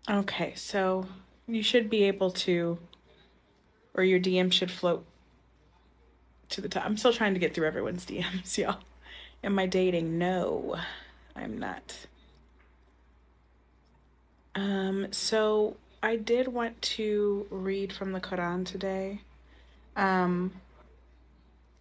Okay, so you should be able to, or your DM should float to the top. I'm still trying to get through everyone's DMs, y'all. Am I dating? No, I'm not. So I did want to read from the Quran today. Um,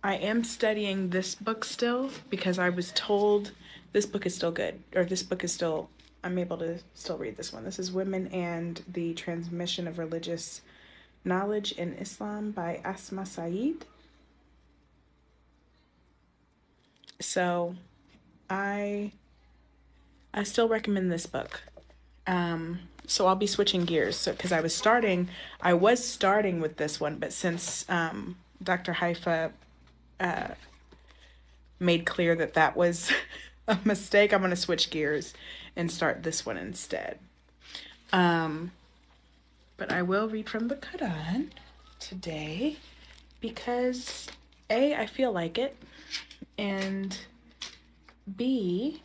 I am studying this book still because I was told this book is still good, or this book is still, I'm able to still read this one. This is Women and the Transmission of Religious Knowledge in Islam by Asma Saeed. So I I still recommend this book. So I'll be switching gears. So because I was starting with this one, but since Dr. Haifa made clear that that was a mistake, I'm going to switch gears and start this one instead. Um, but I will read from the Quran today because A, I feel like it, and B,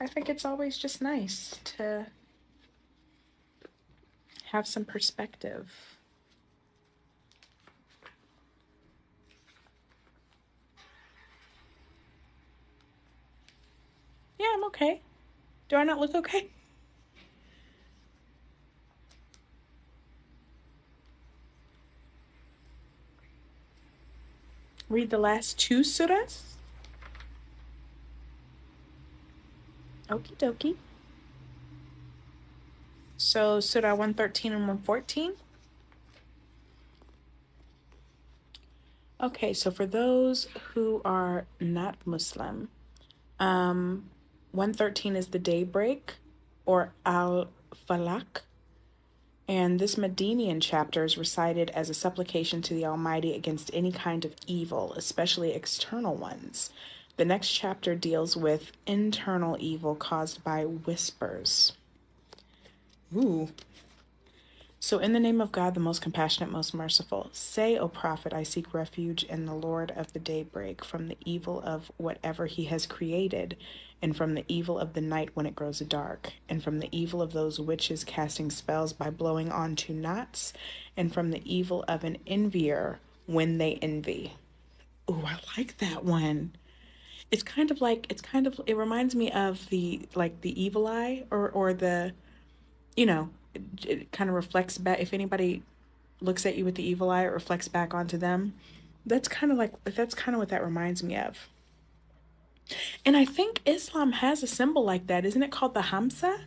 I think it's always just nice to have some perspective. Yeah, I'm okay. Do I not look okay? Read the last two surahs. Okie dokie. So Surah 113 and 114. Okay, so for those who are not Muslim, 113 is the daybreak or Al Falak. And this Medinian chapter is recited as a supplication to the Almighty against any kind of evil, especially external ones. The next chapter deals with internal evil caused by whispers. Ooh. So, in the name of God, the most compassionate, most merciful, say, O Prophet, I seek refuge in the Lord of the daybreak from the evil of whatever he has created, and from the evil of the night when it grows dark, and from the evil of those witches casting spells by blowing on to knots, and from the evil of an envier when they envy. Ooh, I like that one. It reminds me of the evil eye, or the, it kind of reflects back. If anybody looks at you with the evil eye, it reflects back onto them. That's kind of what that reminds me of. And I think Islam has a symbol like that. Isn't it called the Hamsa?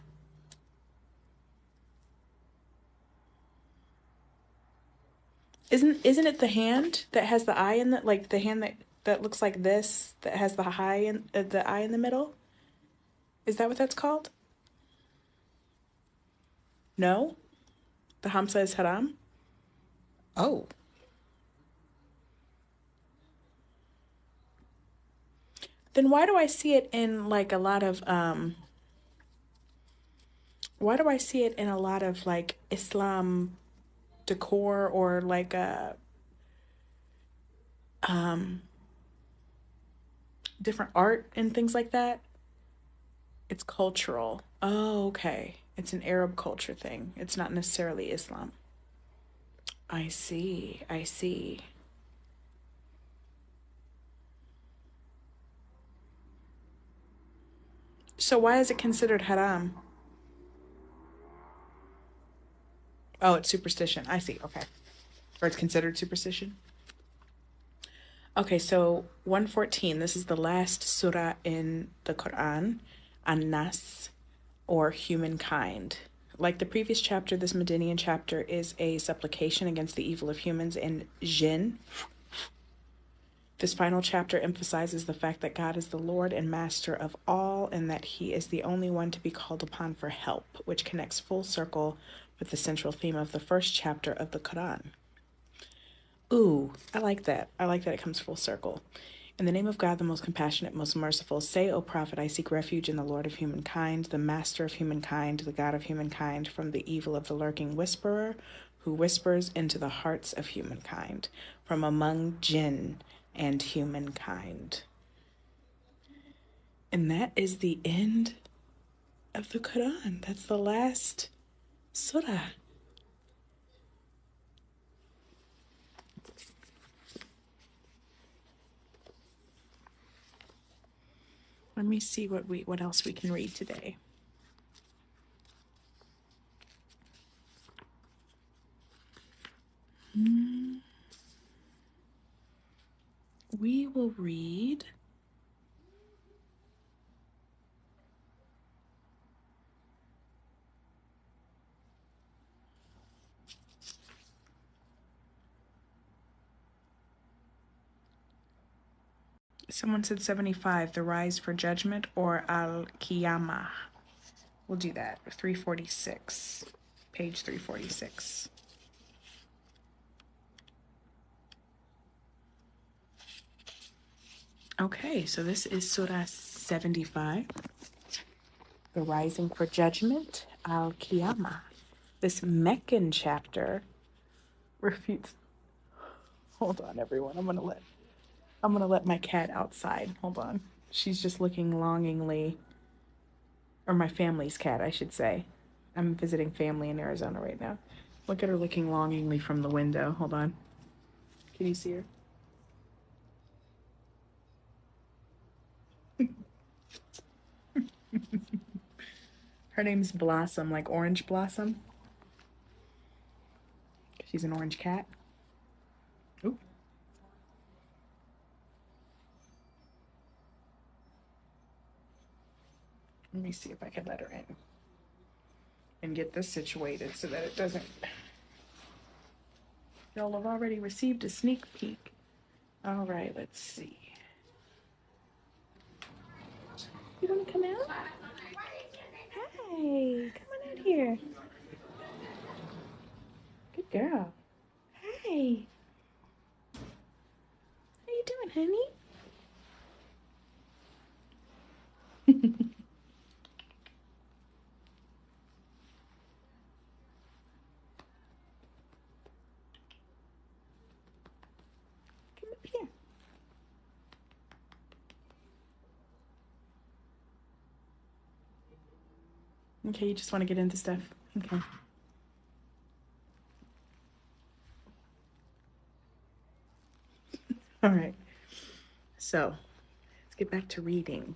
Isn't it the hand that has the eye in the, like the hand that looks like this, that has the eye in the middle? Is that what that's called? No? The Hamsa is haram? Oh. Then why do I see it in like a lot of why do I see it in a lot of like Islam decor, or like um different art and things like that? It's cultural. Oh, okay. It's an Arab culture thing. It's not necessarily Islam. I see. I see. So why is it considered haram? Oh, it's superstition. I see. Okay. Or it's considered superstition. Okay, so 114. This is the last surah in the Quran, An-Nas, or humankind. Like the previous chapter, this Medinian chapter is a supplication against the evil of humans and jinn. This final chapter emphasizes the fact that God is the Lord and Master of all, and that He is the only one to be called upon for help, which connects full circle with the central theme of the first chapter of the Quran. Ooh, I like that. I like that it comes full circle. In the name of God, the most compassionate, most merciful, say, O Prophet, I seek refuge in the Lord of humankind, the Master of humankind, the God of humankind, from the evil of the lurking whisperer, who whispers into the hearts of humankind, from among jinn and humankind. And that is the end of the Quran. That's the last surah. Let me see what else we can read today. We will read someone said 75, the rise for judgment, or al-Qiyamah. We'll do that. 346. Page 346. Okay, so this is Surah 75, the rising for judgment, al-Qiyamah. This Meccan chapter refutes. Hold on, everyone. I'm gonna let my cat outside. Hold on. She's just looking longingly, or my family's cat, I should say. I'm visiting family in Arizona right now. Look at her looking longingly from the window. Hold on. Can you see her? Her name's Blossom, like Orange Blossom. She's an orange cat. Oop. Let me see if I can let her in and get this situated so that it doesn't. Y'all have already received a sneak peek. All right, let's see. You want to come out? Hi, come on out here. Good girl. Hi. How you doing, honey? Come up here. Okay, you just want to get into stuff. Okay. All right. So, let's get back to reading.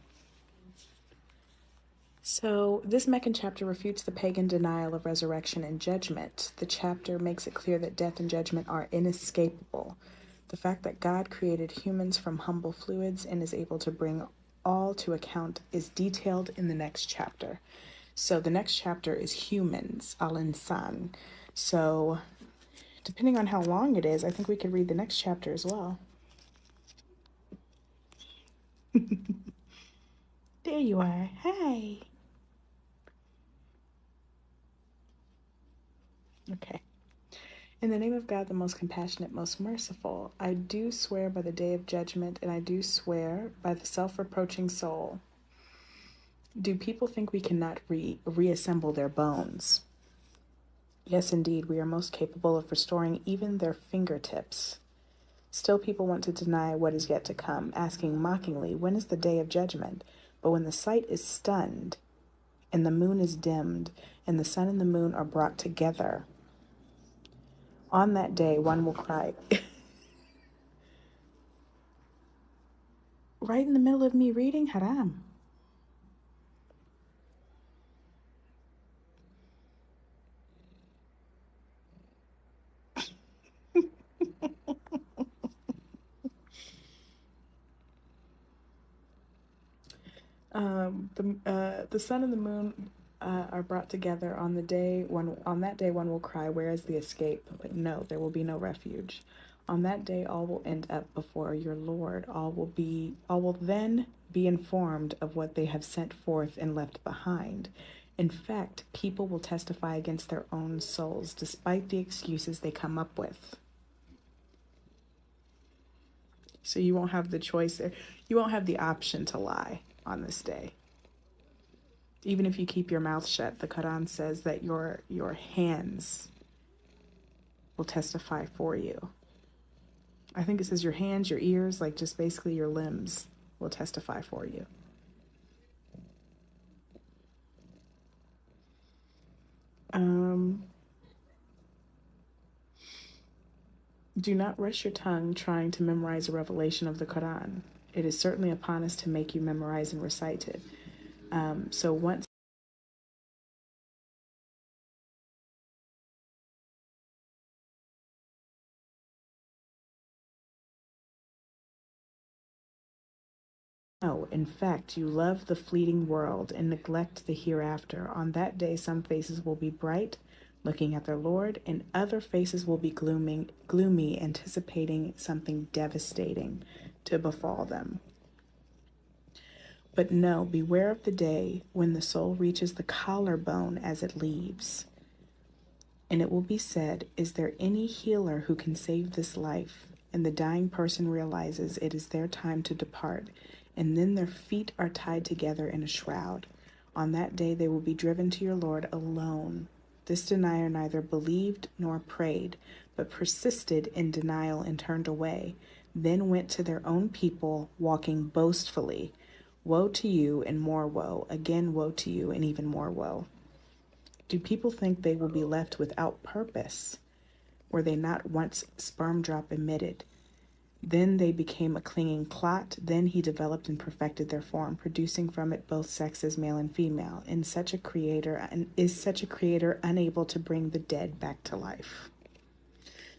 So, this Meccan chapter refutes the pagan denial of resurrection and judgment. The chapter makes it clear that death and judgment are inescapable. The fact that God created humans from humble fluids and is able to bring all to account is detailed in the next chapter. So, the next chapter is humans, al-insan. So, depending on how long it is, I think we could read the next chapter as well. There you are. Hi. Okay. In the name of God, the most compassionate, most merciful, I do swear by the day of judgment, and I do swear by the self-reproaching soul. Do people think we cannot reassemble their bones? Yes, indeed, we are most capable of restoring even their fingertips. Still, people want to deny what is yet to come, asking mockingly, when is the day of judgment? But when the sight is stunned, and the moon is dimmed, and the sun and the moon are brought together, on that day one will cry. Right in the middle of me reading, haram. The sun and the moon are brought together on the day one. On that day, one will cry, "Where is the escape?" But no, there will be no refuge. On that day, all will end up before your Lord. All will then be informed of what they have sent forth and left behind. In fact, people will testify against their own souls, despite the excuses they come up with. So you won't have the choice there. You won't have the option to lie on this day. Even if you keep your mouth shut, the Quran says that your hands will testify for you. I think it says your hands, your ears, like just basically your limbs will testify for you. Um, do not rush your tongue trying to memorize a revelation of the Quran. It is certainly upon us to make you memorize and recite it. So once no, in fact, you love the fleeting world and neglect the hereafter. On that day, some faces will be bright, looking at their Lord, and other faces will be gloomy, anticipating something devastating to befall them. But no, beware of the day when the soul reaches the collarbone as it leaves. And it will be said, is there any healer who can save this life? And the dying person realizes it is their time to depart, and then their feet are tied together in a shroud. On that day they will be driven to your Lord alone. This denier neither believed nor prayed, but persisted in denial and turned away, then went to their own people, walking boastfully. Woe to you and more woe, again woe to you and even more woe. Do people think they will be left without purpose? Were they not once sperm drop emitted? Then they became a clinging clot. Then he developed and perfected their form, producing from it both sexes, male and female. And is such a creator unable to bring the dead back to life?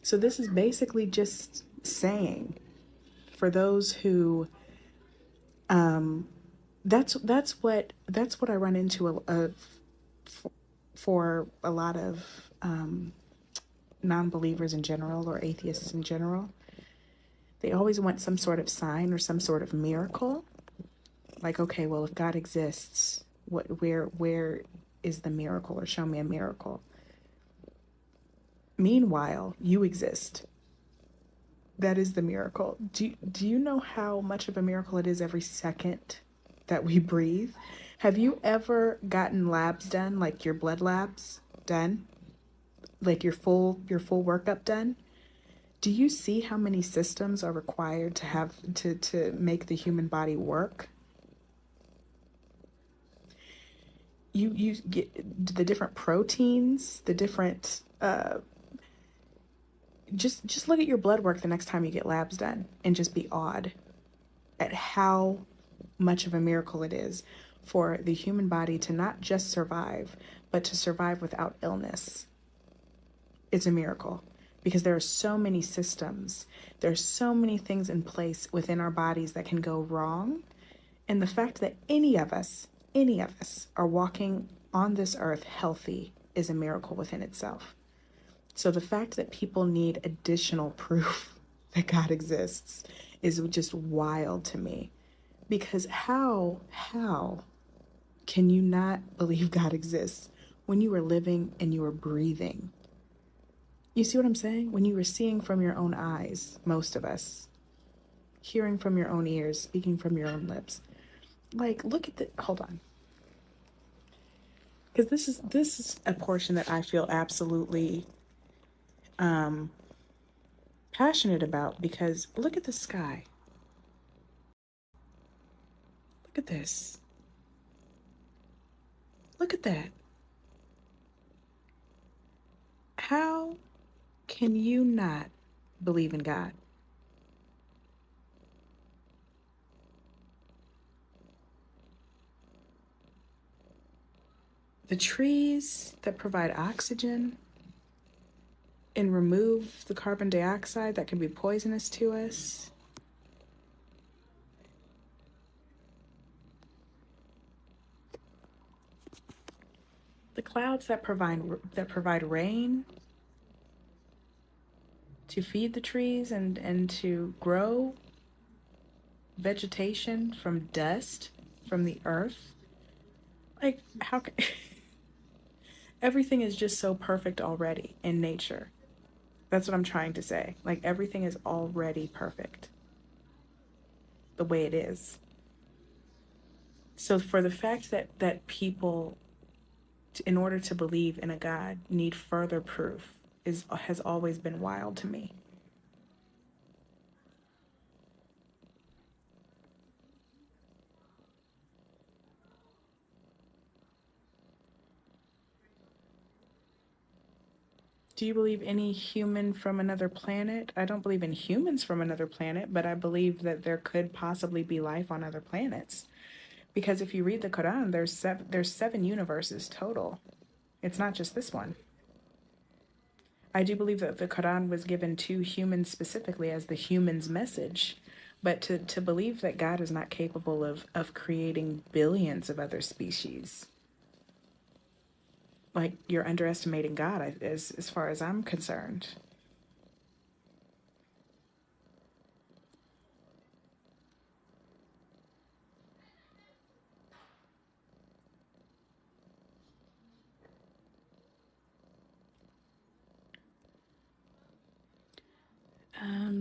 So this is basically just saying, for those who, that's what I run into for a lot of non-believers in general, or atheists in general. They always want some sort of sign or some sort of miracle. Like, okay, well, if God exists, where is the miracle, or show me a miracle? Meanwhile, you exist. That is the miracle. Do you know how much of a miracle it is every second that we breathe? Have you ever gotten labs done, like your blood labs done, like your full workup done? Do you see how many systems are required to have to make the human body work? You get the different proteins, the different just look at your blood work the next time you get labs done and just be awed at how much of a miracle it is for the human body to not just survive, but to survive without illness. It's a miracle because there are so many systems, there's so many things in place within our bodies that can go wrong. And the fact that any of us are walking on this earth healthy is a miracle within itself. So the fact that people need additional proof that God exists is just wild to me. Because how can you not believe God exists when you are living and you are breathing? You see what I'm saying? When you are seeing from your own eyes, most of us, hearing from your own ears, speaking from your own lips. Like, look at the, hold on. Because this is a portion that I feel absolutely passionate about, because look at the sky. Look at this. Look at that. How can you not believe in God? The trees that provide oxygen and remove the carbon dioxide that can be poisonous to us. The clouds that provide rain to feed the trees and to grow vegetation from dust from the earth. Like, how can everything is just so perfect already in nature. That's what I'm trying to say. Like, everything is already perfect the way it is. So for the fact that people, in order to believe in a God, need further proof has always been wild to me. Do you believe any human from another planet? I don't believe in humans from another planet, but I believe that there could possibly be life on other planets. Because if you read the Quran, there's seven universes total. It's not just this one. I do believe that the Quran was given to humans specifically as the human's message. But to believe that God is not capable of creating billions of other species, like you're underestimating God as far as I'm concerned.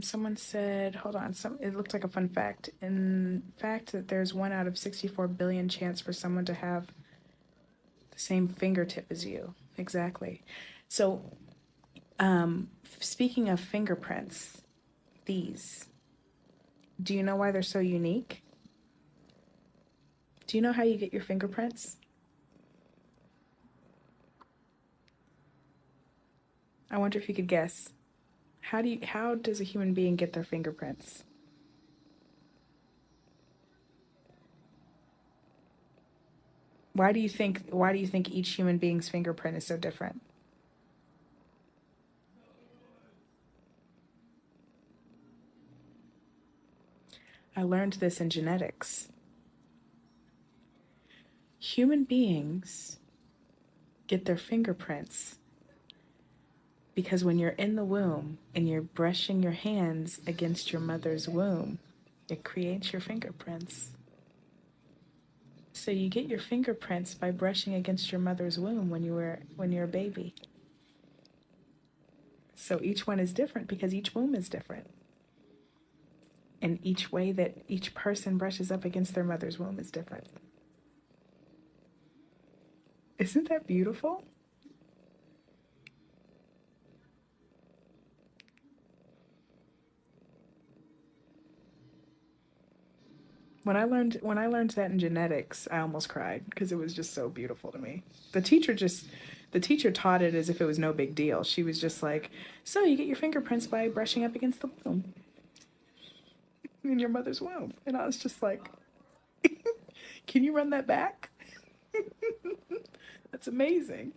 Someone said, hold on, it looked like a fun fact. In fact, that there's 1 out of 64 billion chance for someone to have the same fingertip as you. Exactly. So, speaking of fingerprints, these, do you know why they're so unique? Do you know how you get your fingerprints? I wonder if you could guess. How does a human being get their fingerprints? Why do you think each human being's fingerprint is so different? I learned this in genetics. Human beings get their fingerprints because when you're in the womb and you're brushing your hands against your mother's womb, it creates your fingerprints. So you get your fingerprints by brushing against your mother's womb when you're a baby. So each one is different because each womb is different. And each way that each person brushes up against their mother's womb is different. Isn't that beautiful? When I learned that in genetics, I almost cried because it was just so beautiful to me. The teacher taught it as if it was no big deal. She was just like, "So you get your fingerprints by brushing up against the womb in your mother's womb." And I was just like, "Can you run that back? That's amazing."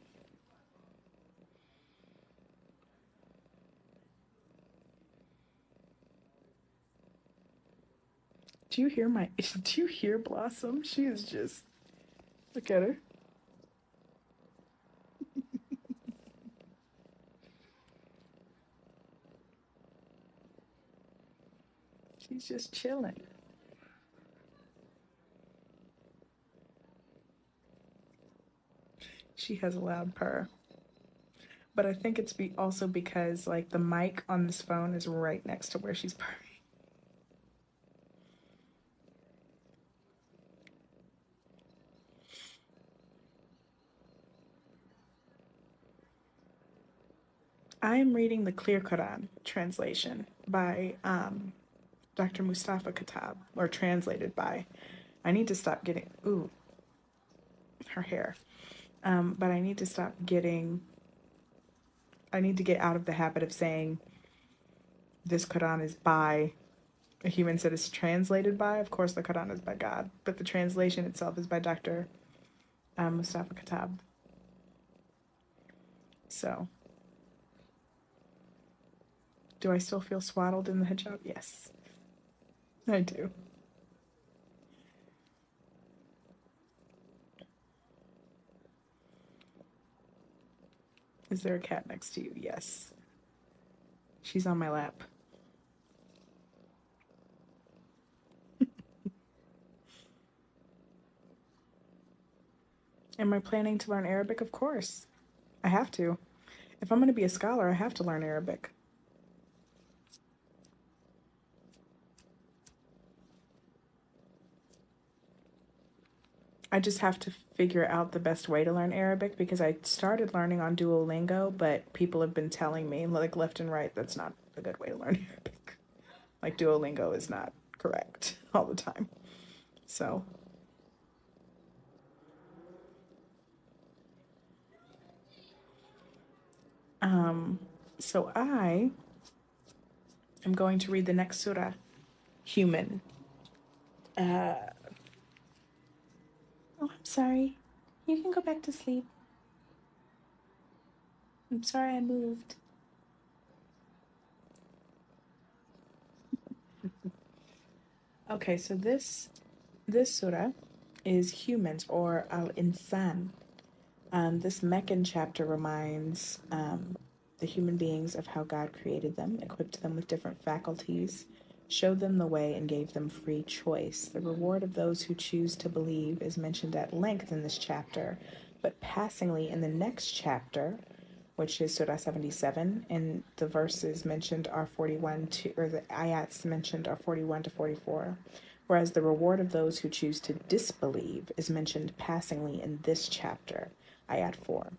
Do you hear my do you hear Blossom? She is just look at her. She's just chilling. She has a loud purr. But I think it's also because like the mic on this phone is right next to where she's purring. I am reading the Clear Quran translation by Dr. Mustafa Katab, or translated by. I need to stop getting ooh her hair, but I need to stop getting. I need to get out of the habit of saying this Quran is by a human said it's translated by. Of course, the Quran is by God, but the translation itself is by Dr. Mustafa Katab. So, do I still feel swaddled in the hijab? Yes, I do. Is there a cat next to you? Yes. She's on my lap. Am I planning to learn Arabic? Of course. I have to. If I'm going to be a scholar, I have to learn Arabic. I just have to figure out the best way to learn Arabic because I started learning on Duolingo, but people have been telling me, like left and right, that's not a good way to learn Arabic. Like Duolingo is not correct all the time. So, So I am going to read the next surah, Human. Oh, I'm sorry. You can go back to sleep. I'm sorry I moved. Okay, so this surah is humans or al-insan. This Meccan chapter reminds the human beings of how God created them, equipped them with different faculties, showed them the way, and gave them free choice. The reward of those who choose to believe is mentioned at length in this chapter, but passingly in the next chapter, which is Surah 77, and the verses mentioned are 41 to, or the ayats mentioned are 41 to 44, whereas the reward of those who choose to disbelieve is mentioned passingly in this chapter, ayat 4.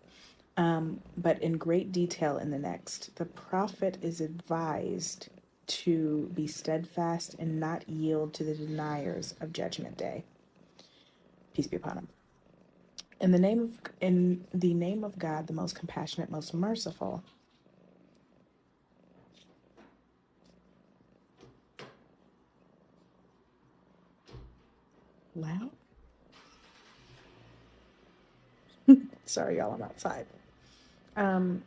But in great detail in the next. The Prophet is advised to be steadfast and not yield to the deniers of Judgment Day. Peace be upon him. In the name of God, the most compassionate, most merciful. Loud? Sorry, y'all, I'm outside. In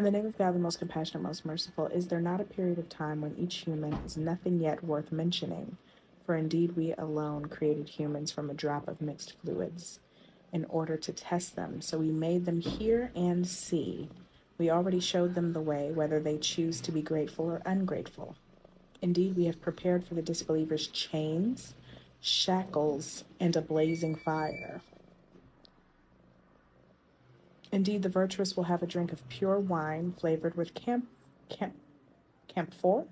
the name of God, the most compassionate, most merciful, is there not a period of time when each human is nothing yet worth mentioning? For indeed, we alone created humans from a drop of mixed fluids in order to test them. So we made them hear and see. We already showed them the way, whether they choose to be grateful or ungrateful. Indeed, we have prepared for the disbelievers chains, shackles, and a blazing fire. Indeed, the virtuous will have a drink of pure wine flavored with camphor? Camphor?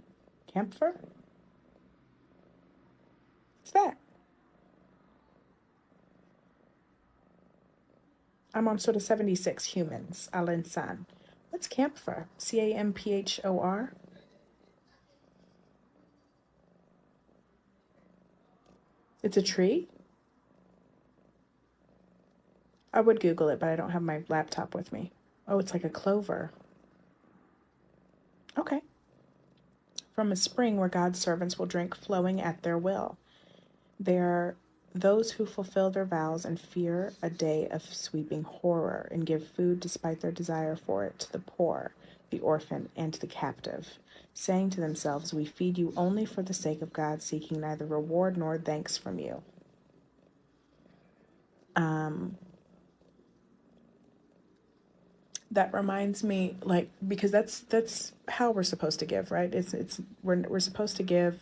What's that? I'm on sort of 76 humans, al insan. What's camphor? Camphor? It's a tree? I would Google it, but I don't have my laptop with me. Oh, it's like a clover. Okay. From a spring where God's servants will drink flowing at their will. They are those who fulfill their vows and fear a day of sweeping horror and give food despite their desire for it to the poor, the orphan, and the captive, saying to themselves, we feed you only for the sake of God, seeking neither reward nor thanks from you. That reminds me, like, because that's how we're supposed to give, right? We're supposed to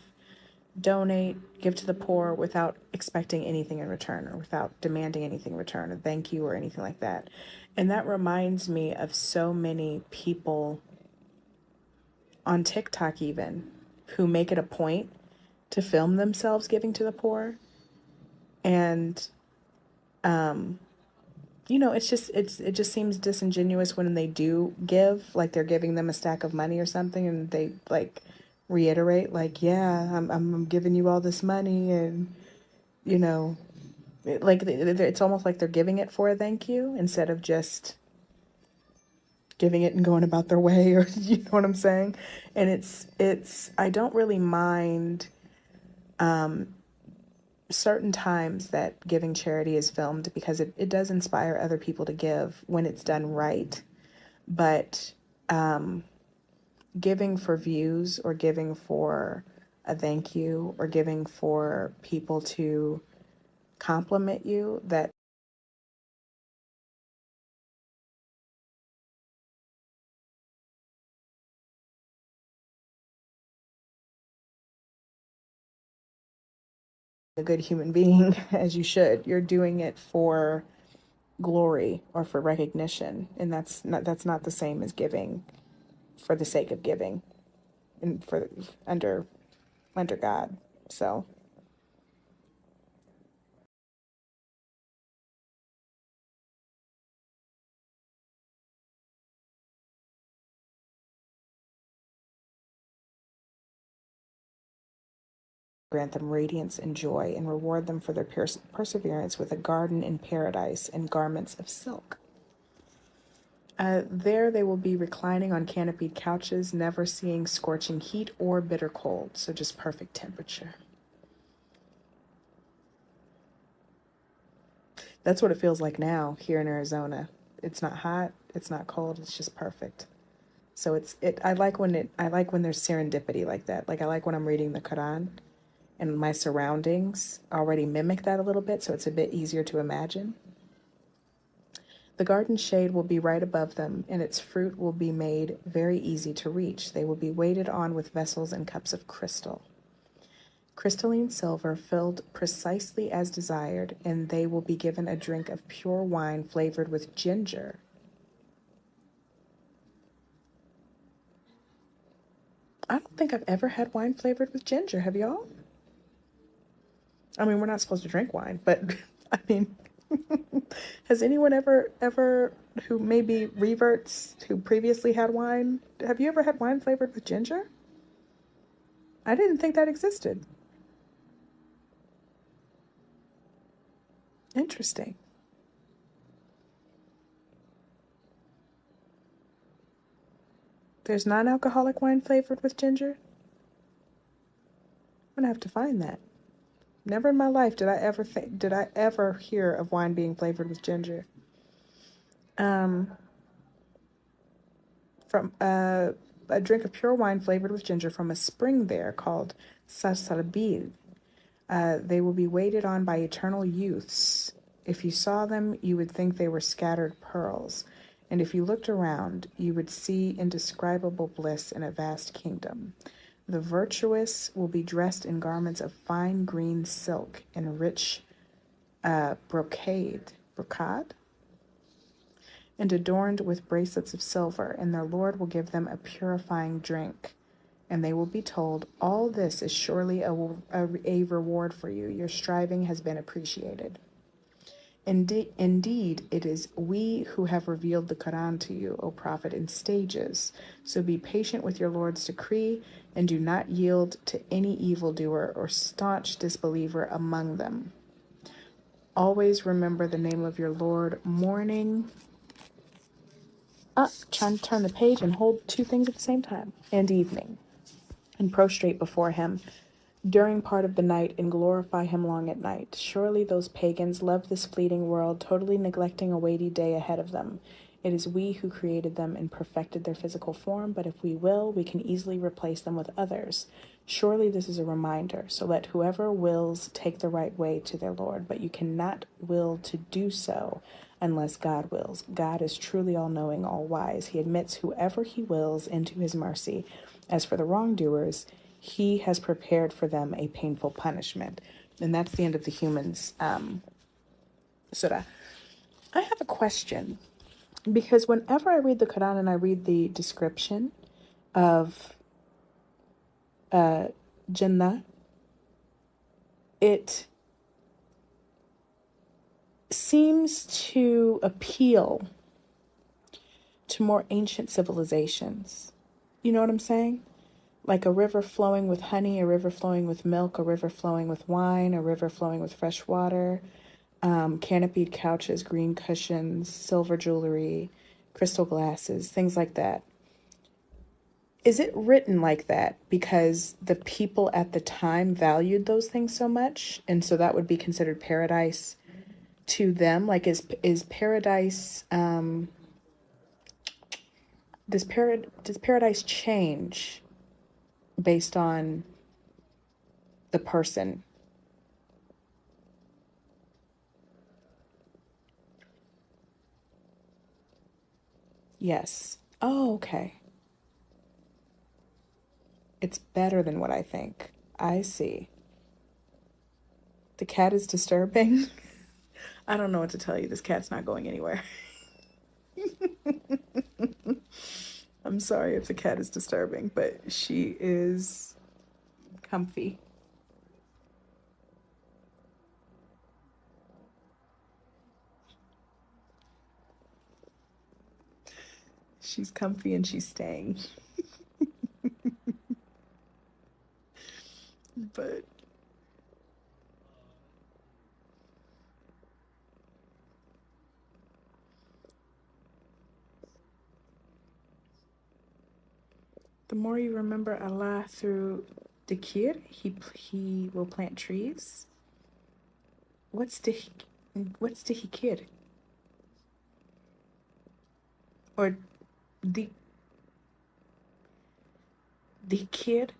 donate, give to the poor without expecting anything in return or without demanding anything in return, a thank you or anything like that. And that reminds me of so many people on TikTok even who make it a point to film themselves giving to the poor. And it just seems disingenuous when they do give, like they're giving them a stack of money or something, and they like reiterate, like, yeah, I'm giving you all this money, and you know, it's almost like they're giving it for a thank you instead of just giving it and going about their way, or you know what I'm saying? And it's I don't really mind certain times that giving charity is filmed because it does inspire other people to give when it's done right. But giving for views or giving for a thank you or giving for people to compliment you, that a good human being as you should. You're doing it for glory or for recognition, and that's not the same as giving for the sake of giving and for under under God. So grant them radiance and joy and reward them for their perseverance with a garden in paradise and garments of silk. There they will be reclining on canopied couches, never seeing scorching heat or bitter cold, so just perfect temperature. That's what it feels like now here in Arizona. It's not hot, it's not cold, it's just perfect. So I like when there's serendipity like that. Like I like when I'm reading the Quran and my surroundings already mimic that a little bit, so it's a bit easier to imagine. The garden shade will be right above them, and its fruit will be made very easy to reach. They will be waited on with vessels and cups of crystal. Crystalline silver filled precisely as desired, and they will be given a drink of pure wine flavored with ginger. I don't think I've ever had wine flavored with ginger. Have y'all? I mean, we're not supposed to drink wine, but I mean, has anyone ever who maybe reverts who previously had wine, have you ever had wine flavored with ginger? I didn't think that existed. Interesting. There's non-alcoholic wine flavored with ginger? I'm gonna have to find that. Never in my life did I ever hear of wine being flavored with ginger. Um, from a drink of pure wine flavored with ginger from a spring there called Salsabil. They will be waited on by eternal youths. If you saw them, you would think they were scattered pearls. And if you looked around, you would see indescribable bliss in a vast kingdom. The virtuous will be dressed in garments of fine green silk and rich brocade, and adorned with bracelets of silver, and their Lord will give them a purifying drink. And they will be told, all this is surely a reward for you. Your striving has been appreciated. Indeed, it is we who have revealed the Quran to you, O Prophet, in stages. So be patient with your Lord's decree, and do not yield to any evildoer or staunch disbeliever among them. Always remember the name of your Lord morning. Trying to turn the page and hold two things at the same time. And evening. And prostrate before him during part of the night and glorify him long at night. Surely those pagans love this fleeting world, totally neglecting a weighty day ahead of them. It is we who created them and perfected their physical form, but if we will, we can easily replace them with others. Surely this is a reminder, so let whoever wills take the right way to their Lord, but you cannot will to do so unless God wills. God is truly all-knowing, all-wise. He admits whoever he wills into his mercy. As for the wrongdoers, he has prepared for them a painful punishment. And that's the end of the humans surah. I have a question, because whenever I read the Quran and I read the description of Jannah, it seems to appeal to more ancient civilizations. You know what I'm saying? Like a river flowing with honey, a river flowing with milk, a river flowing with wine, a river flowing with fresh water, canopied couches, green cushions, silver jewelry, crystal glasses, things like that. Is it written like that because the people at the time valued those things so much, and so that would be considered paradise to them? Like, is paradise does paradise change based on the person? Yes. Oh, okay. It's better than what I think. I see. The cat is disturbing. I don't know what to tell you. This cat's not going anywhere. I'm sorry if the cat is disturbing, but she is comfy. She's comfy and she's staying. But The more you remember Allah through dhikr, he will plant trees. What's dhikr? Or the dhikr?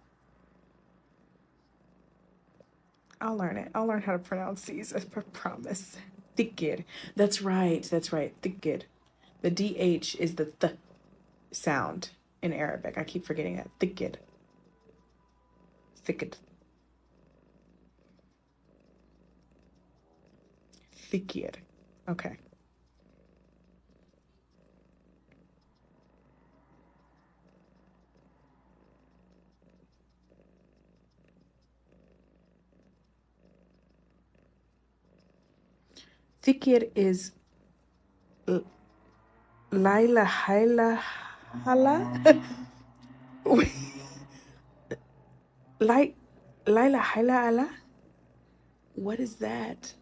I'll learn it. I'll learn how to pronounce these, I promise. Dhikr. That's right. That's right. Dhikr. The DH is the th sound in Arabic. I keep forgetting that. Dhikr. Dhikr. Dhikr. Okay. Dhikr is Laila Haila Hala? Lai- Laila Haila Allah? What is that?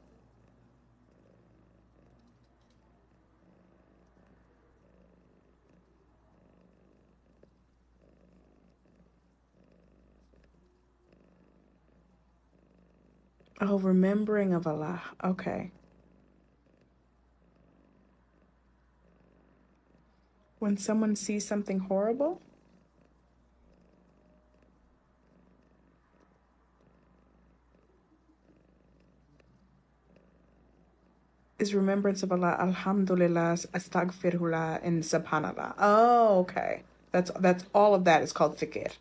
Oh, remembering of Allah. Okay. When someone sees something horrible? Is remembrance of Allah, Alhamdulillah, Astaghfirullah, and Subhanallah. Oh, okay. That's all of that is called dhikr.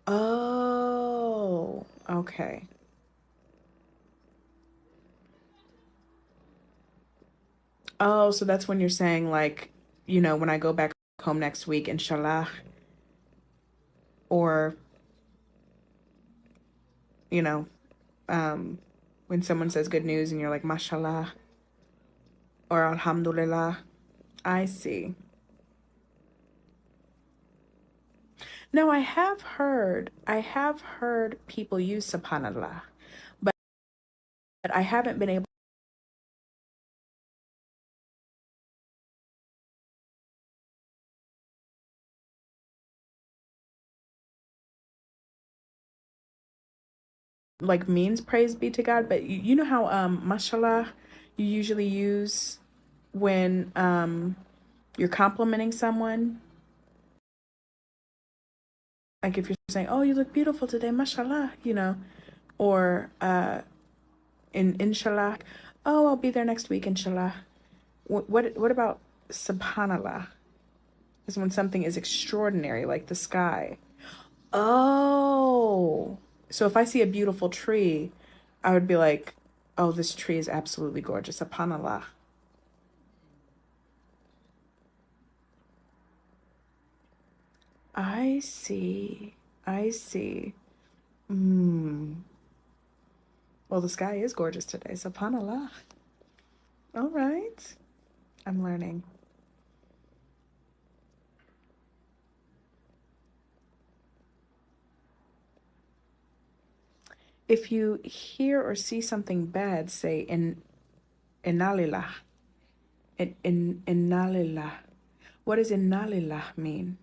Oh, okay. Oh, so that's when you're saying like, when I go back home next week, inshallah, or, you know, um, when someone says good news and you're like, mashallah, or alhamdulillah. I see. No, I have heard people use subhanallah, but I haven't been able like means praise be to God, but you know how mashallah you usually use when you're complimenting someone, like if you're saying, "Oh, you look beautiful today, mashallah," or in inshallah, "Oh, I'll be there next week, inshallah." What about subhanallah? Is when something is extraordinary, like the sky. Oh, so if I see a beautiful tree, I would be like, "Oh, this tree is absolutely gorgeous, subhanallah." I see. I see. Hmm. Well, the sky is gorgeous today, subhanallah. All right. I'm learning. If you hear or see something bad, say inalillah. Inalillah. What does inalillah mean?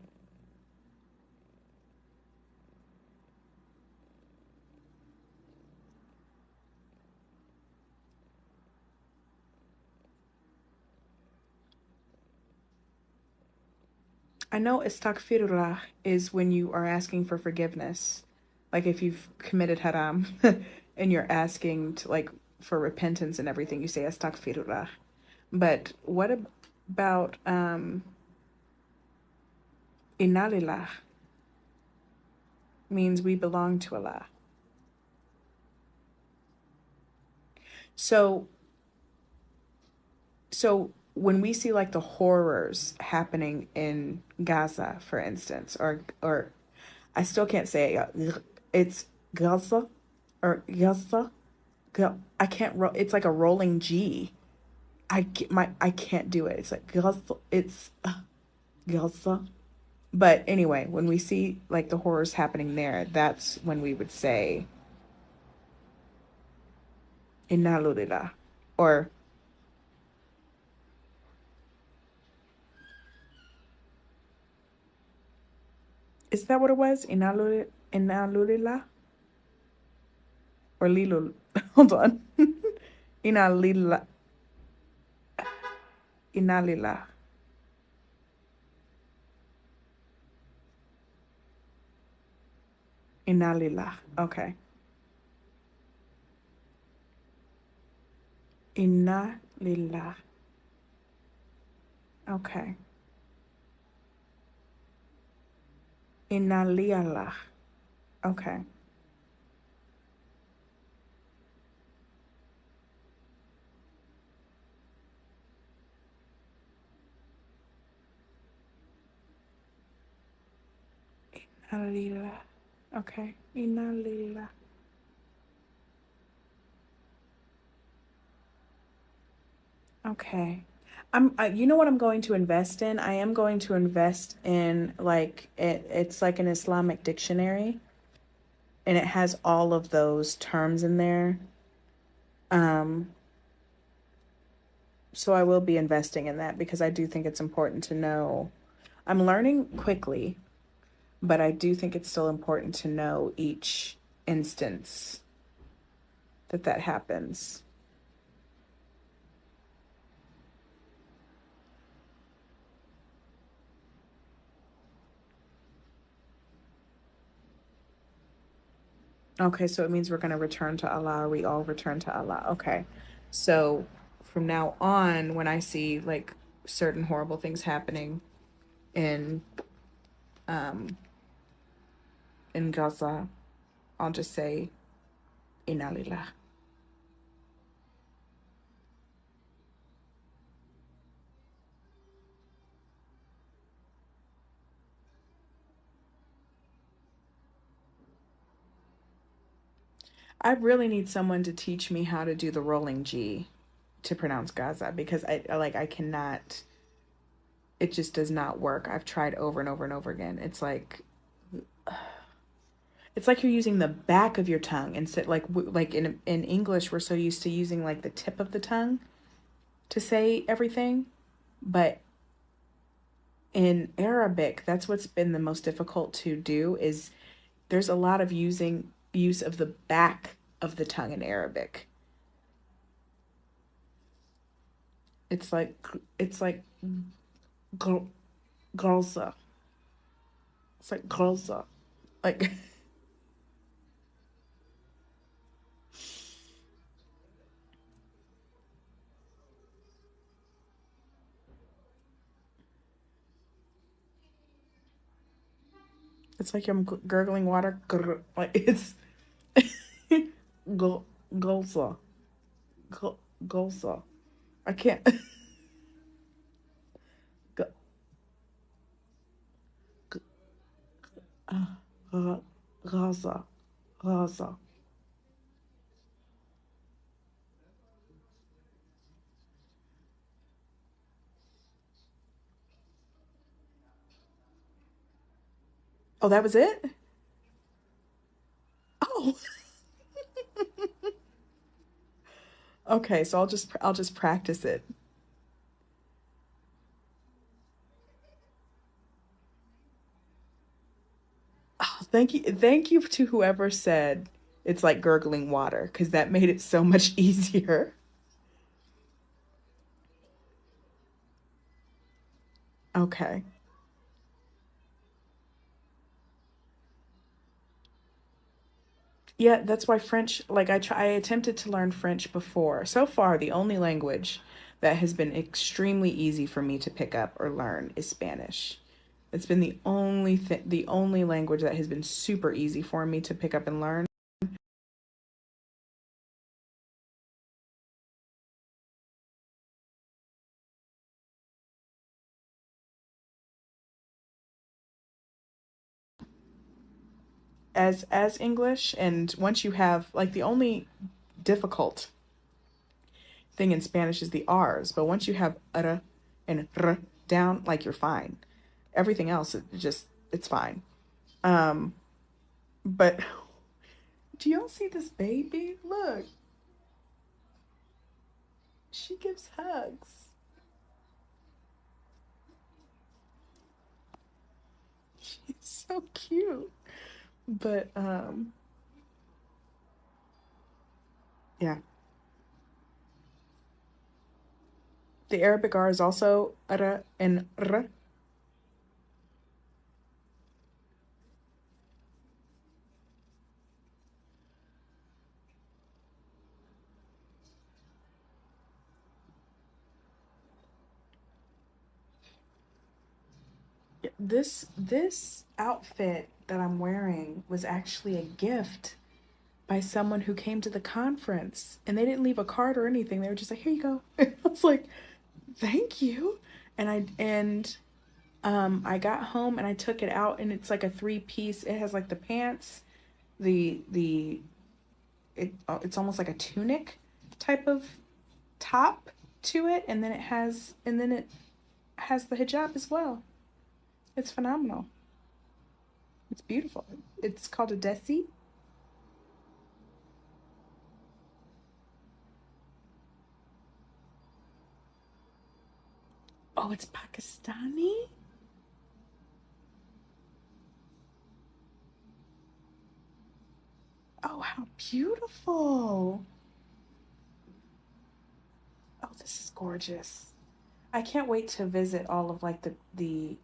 I know istaghfirullah is when you are asking for forgiveness. Like if you've committed haram and you're asking to like for repentance and everything, you say astaghfirullah. But what about inalillah means we belong to Allah. So so when we see like the horrors happening in Gaza, for instance, or I still can't say it. It's Gaza or Gaza. I can't roll. It's like a rolling G. I can't do it. It's like Gaza. It's Gaza. But anyway, when we see like the horrors happening there, that's when we would say Inna lillahi or Is that what it was? Inalulila or Lilul? Hold on. Inalila. Inalila. Inalila. Okay. Inalila. Okay. Inaliala. Okay. Inalila. Okay. Inalila. Okay. You know what I'm going to invest in? I am going to invest in it's like an Islamic dictionary and it has all of those terms in there. Um, so I will be investing in that because I do think it's important to know. I'm learning quickly, but I do think it's still important to know each instance that happens. Okay, so it means we're going to return to Allah. We all return to Allah. Okay. So from now on, when I see like certain horrible things happening in um in Gaza, I'll just say Inna lillah. I really need someone to teach me how to do the rolling G to pronounce Gaza because I cannot, it just does not work. I've tried over and over and over again. It's like you're using the back of your tongue instead like in English we're so used to using like the tip of the tongue to say everything, but in Arabic that's what's been the most difficult to do is there's a lot of use of the back of the tongue in Arabic. It's like gr- grolza. It's like grolza. Like it's like I'm gurgling water. Like it's grolza. Grolza. I can't. Gaza. Gaza. Oh, that was it? Oh. Okay, so I'll just practice it. Oh, thank you to whoever said it's like gurgling water because that made it so much easier. Okay. Yeah, that's why French, I attempted to learn French before. So far, the only language that has been extremely easy for me to pick up or learn is Spanish. It's been the only language that has been super easy for me to pick up and learn. As English, and once you have like the only difficult thing in Spanish is the R's, but once you have r and r down, like you're fine. Everything else it's fine. Um, but do y'all see this baby? Look, she gives hugs. She's so cute. But yeah. The Arabic R is also R and R. This outfit that I'm wearing was actually a gift by someone who came to the conference, and they didn't leave a card or anything. They were just like, "Here you go." And I was like, "Thank you." And I got home and I took it out, and it's like a three piece. It has like the pants, the it's almost like a tunic type of top to it, and then it has the hijab as well. It's phenomenal. It's beautiful. It's called a desi. Oh, it's Pakistani? Oh, how beautiful. Oh, this is gorgeous. I can't wait to visit all of like the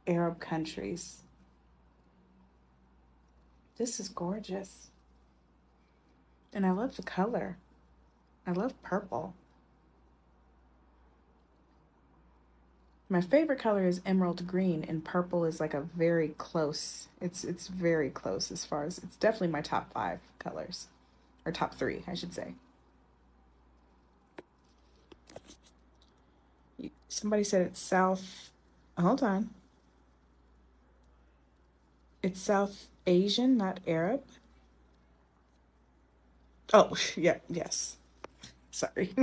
Arab countries. This is gorgeous. And I love the color. I love purple. My favorite color is emerald green, and purple is like a very close. It's very close as far as it's definitely my top five colors, or top three, I should say. Somebody said it's South. Hold on. It's South Asian, not Arab. Oh, yeah, yes. Sorry.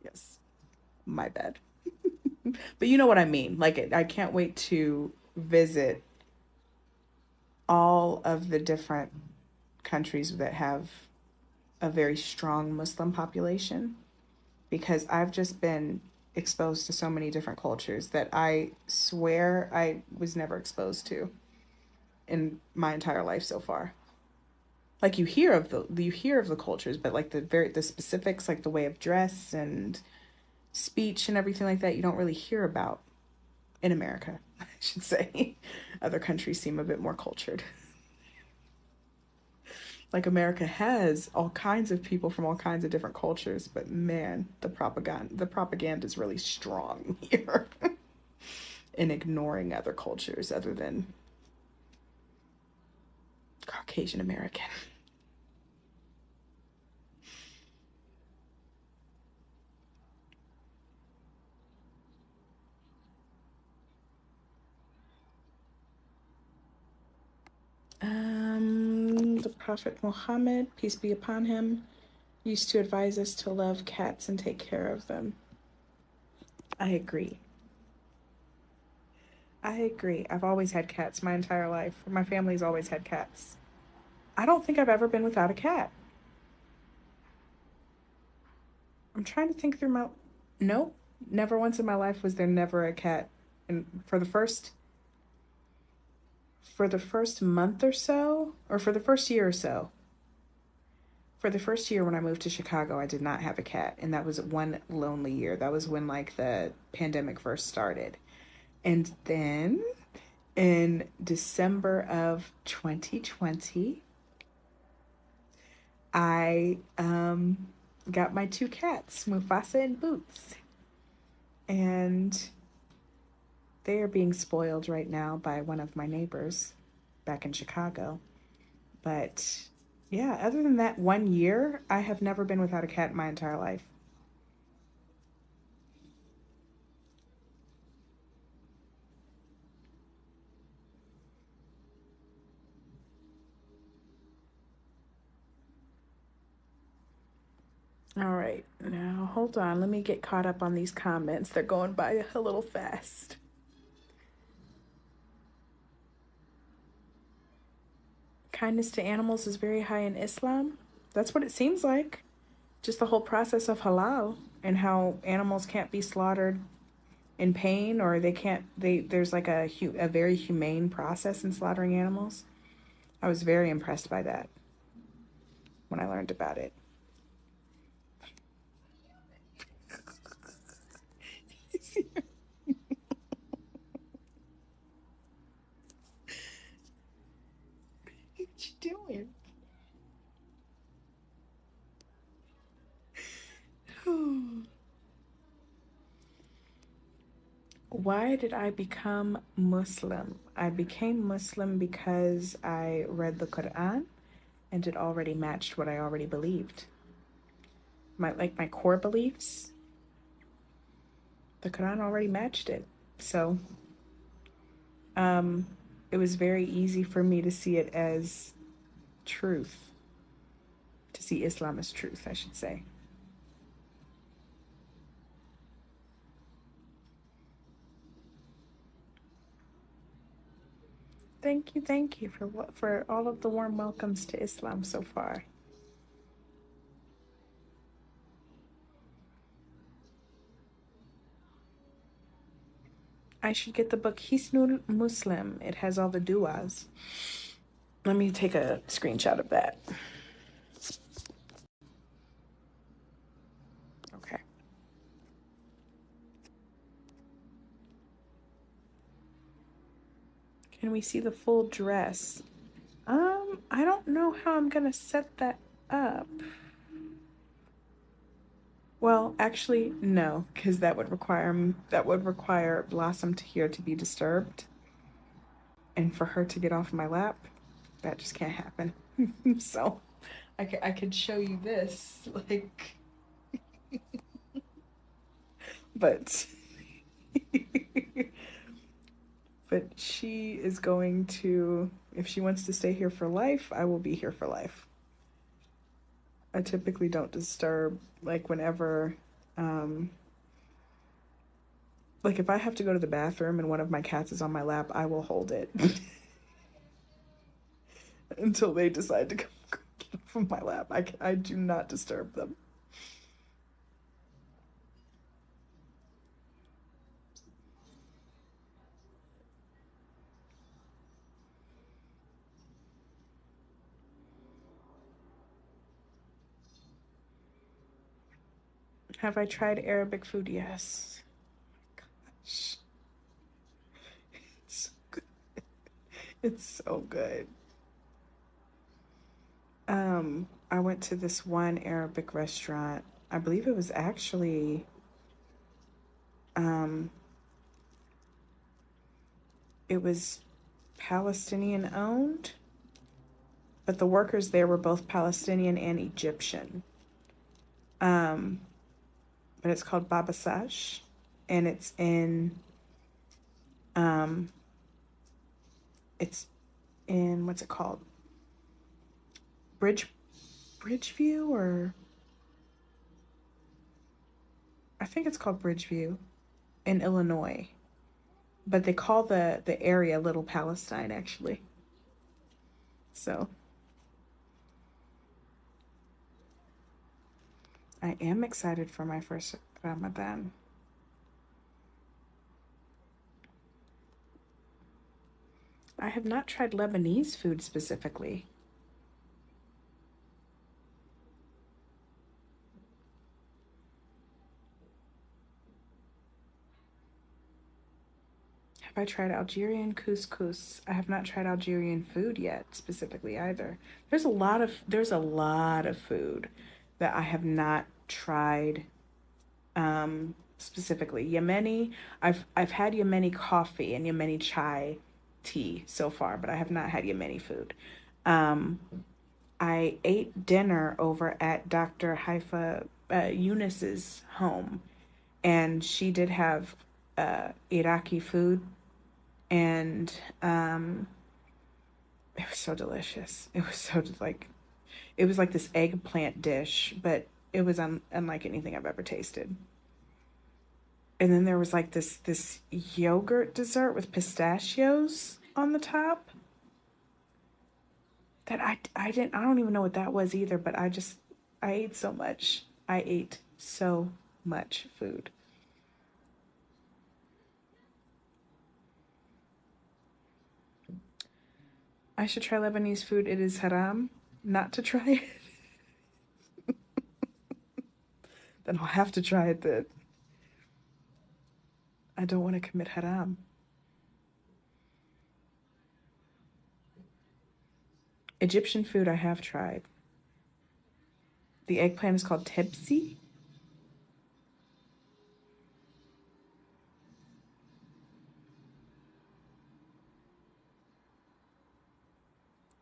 Yes, my bad. But you know what I mean. Like, I can't wait to visit all of the different countries that have a very strong Muslim population because I've just been exposed to so many different cultures that I swear I was never exposed to in my entire life so far. Like you hear of the cultures, but like the specifics, like the way of dress and speech and everything like that, you don't really hear about in America, I should say. Other countries seem a bit more cultured. Like America has all kinds of people from all kinds of different cultures, but man, the propaganda is really strong here in ignoring other cultures other than Caucasian American. The Prophet Muhammad, peace be upon him, used to advise us to love cats and take care of them. I agree. I agree. I've always had cats my entire life. My family's always had cats. I don't think I've ever been without a cat. I'm trying to think through my. Nope. Never once in my life was there never a cat. And for the first month or so, or for the first year or so, for the first year when I moved to Chicago, I did not have a cat, and that was one lonely year. That was when like the pandemic first started. And then in December of 2020, I got my two cats, Mufasa and Boots. And they are being spoiled right now by one of my neighbors back in Chicago. But yeah, other than that one year, I have never been without a cat in my entire life. All right, now hold on. Let me get caught up on these comments. They're going by a little fast. Kindness to animals is very high in Islam. That's what it seems like. Just the whole process of halal and how animals can't be slaughtered in pain, or they can't, there's like a very humane process in slaughtering animals. I was very impressed by that when I learned about it. What you doing? Why did I become Muslim? I became Muslim because I read the Quran and it already matched what I already believed. My core beliefs, the Quran already matched it. So, um, it was very easy for me to see it as truth, to see Islam as truth, I should say. Thank you for for all of the warm welcomes to Islam so far. I should get the book Hisnul Muslim. It has all the du'as. Let me take a screenshot of that. Okay. Can we see the full dress? I don't know how I'm gonna set that up. Well, actually, no, because that would require Blossom to here to be disturbed, and for her to get off my lap, that just can't happen. So, I could show you this, like, but but she is going to, if she wants to stay here for life, I will be here for life. I typically don't disturb, like, whenever, um, like, if I have to go to the bathroom and one of my cats is on my lap, I will hold it until they decide to come get off of my lap. I do not disturb them. Have I tried Arabic food? Yes. Gosh, it's good. It's so good. I went to this one Arabic restaurant. I believe it was actually, um, it was Palestinian owned, but the workers there were both Palestinian and Egyptian. Um, but it's called Baba Sash, and um, it's in what's it called? Bridge Bridgeview, or I think it's called Bridgeview in Illinois. But they call the area Little Palestine actually. So I am excited for my first Ramadan. I have not tried Lebanese food specifically. Have I tried Algerian couscous? I have not tried Algerian food yet specifically either. There's a lot of food that I have not tried specifically. Yemeni, I've had Yemeni coffee and Yemeni chai tea so far, but I have not had Yemeni food. Um, I ate dinner over at Dr. Haifa Eunice's home, and she did have Iraqi food, and it was so delicious. It was it was like this eggplant dish, but it was unlike anything I've ever tasted. And then there was like this yogurt dessert with pistachios on the top that I don't even know what that was either, but I ate so much. I ate so much food. I should try Lebanese food. It is haram not to try it. Then I'll have to try it then. I don't want to commit haram. Egyptian food I have tried. The eggplant is called tepsi.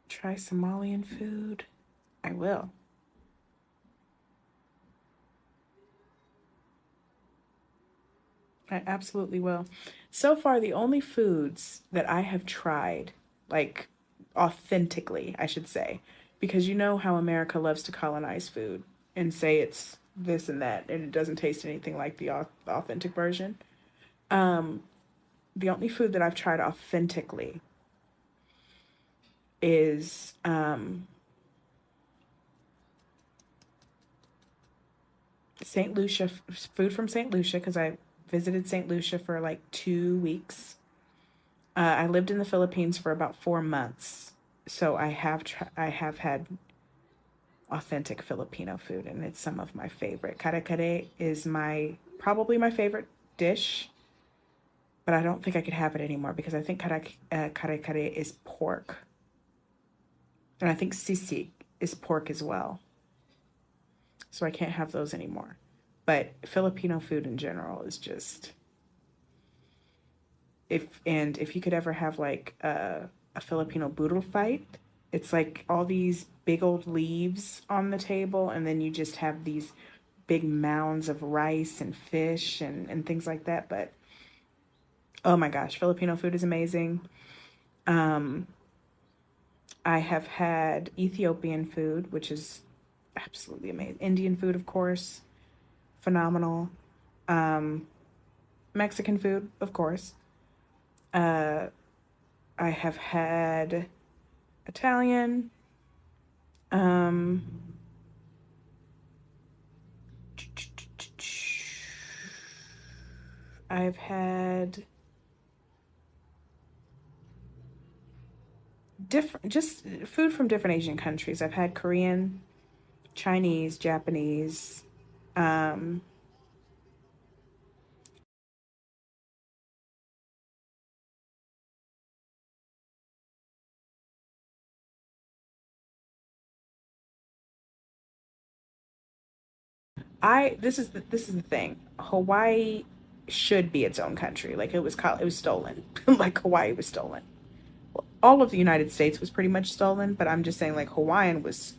Try Somalian food. I will. I absolutely will. So far, the only foods that I have tried, like authentically, I should say, because you know how America loves to colonize food and say it's this and that, and it doesn't taste anything like the authentic version. Um, the only food that I've tried authentically is St. Lucia, food from St. Lucia, because I visited St. Lucia for like 2 weeks. I lived in the Philippines for about 4 months, so I have had authentic Filipino food, and it's some of my favorite. Kare kare is my probably my favorite dish, but I don't think I could have it anymore because I think kare kare is pork, and I think sisig is pork as well. So I can't have those anymore. But Filipino food in general is just if you could ever have like a Filipino boodle fight, it's like all these big old leaves on the table, and then you just have these big mounds of rice and fish and things like that. But oh my gosh, Filipino food is amazing. Um, I have had Ethiopian food, which is absolutely amazing. Indian food, of course, phenomenal. Um, Mexican food, of course. Uh, I have had Italian. Um, I've had different, just food from different Asian countries. I've had Korean, Chinese, Japanese. Um, this is the thing. Hawaii should be its own country. Like it was stolen. Like Hawaii was stolen. All of the United States was pretty much stolen, but I'm just saying like Hawaii was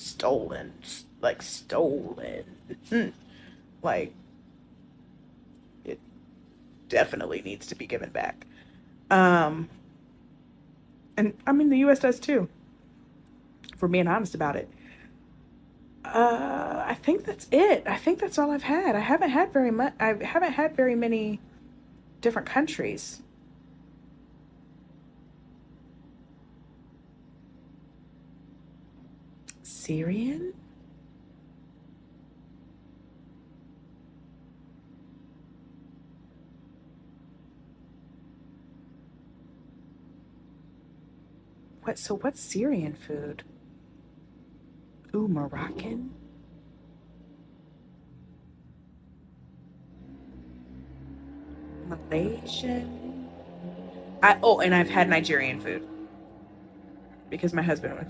stolen. Like stolen. Like it definitely needs to be given back. Um and I mean the US does too, for being honest about it. I think that's it. I think that's all I've had. I haven't had very many different countries. Syrian? What's Syrian food? Ooh, Moroccan? Malaysian? And I've had Nigerian food because my husband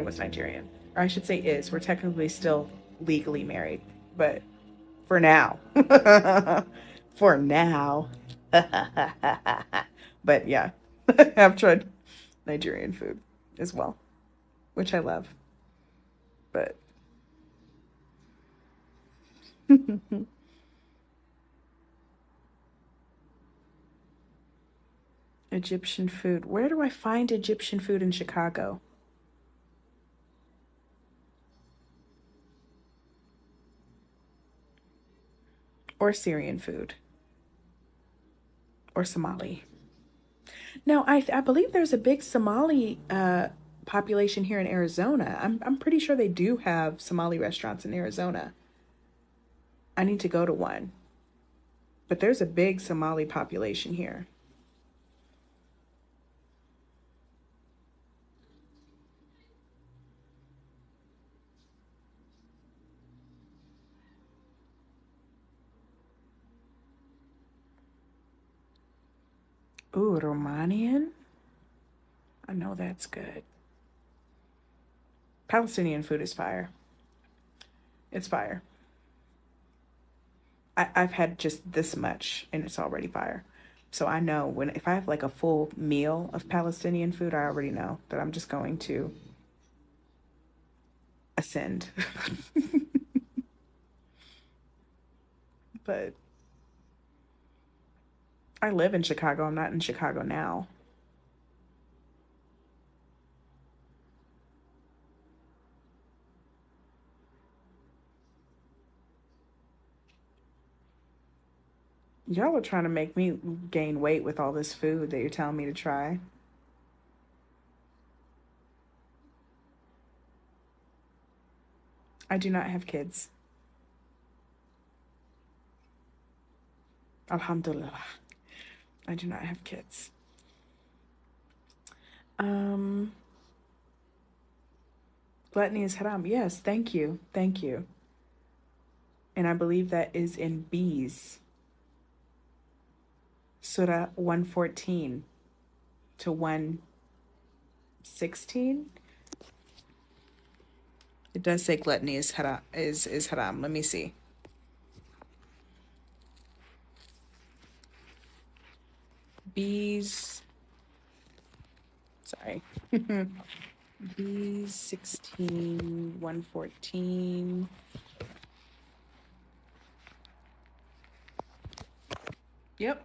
was Nigerian. Or I should say is. We're technically still legally married, but for now. For now. But yeah, I've tried Nigerian food as well, which I love. But Egyptian food. Where do I find Egyptian food in Chicago? Or Syrian food? Or Somali? No, I believe there's a big Somali population here in Arizona. I'm pretty sure they do have Somali restaurants in Arizona. I need to go to one. But there's a big Somali population here. Ooh, Romanian? I know that's good. Palestinian food is fire. It's fire. I've had just this much and it's already fire. So I know when if I have like a full meal of Palestinian food, I already know that I'm just going to ascend. But I live in Chicago. I'm not in Chicago now. Y'all are trying to make me gain weight with all this food that you're telling me to try. I do not have kids. Alhamdulillah. I do not have kids. Um, Gluttony is haram. Yes, thank you. Thank you. And I believe that is in Bees, Surah 114 to 116. It does say gluttony is haram. Let me see. Bees, sorry. Bees 16, 114. Yep,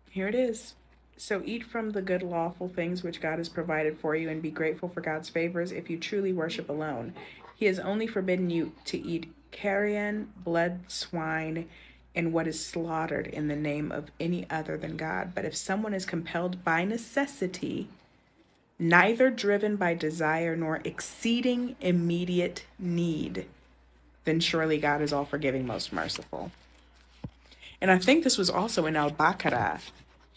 here it is. So eat from the good lawful things which God has provided for you and be grateful for God's favors if you truly worship alone. He has only forbidden you to eat carrion, blood, swine, and what is slaughtered in the name of any other than God. But if someone is compelled by necessity, neither driven by desire nor exceeding immediate need, then surely God is all forgiving, most merciful. And I think this was also in Al-Baqarah.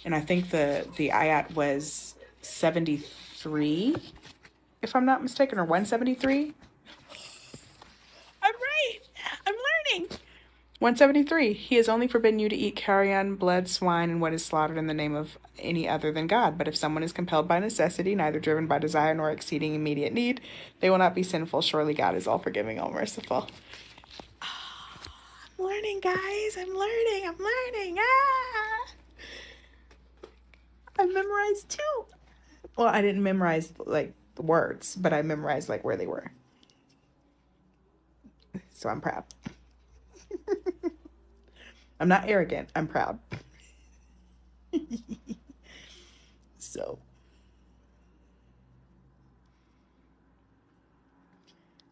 And I think the ayat was 73, if I'm not mistaken, or 173. I'm right. I'm learning. 173. He has only forbidden you to eat carrion, blood, swine, and what is slaughtered in the name of any other than God. But if someone is compelled by necessity, neither driven by desire nor exceeding immediate need, they will not be sinful. Surely God is all forgiving, all merciful. I'm learning, guys. I'm learning. I'm learning. I memorized too. Well, I didn't memorize like the words, but I memorized like where they were. So I'm proud. I'm not arrogant. I'm proud. So,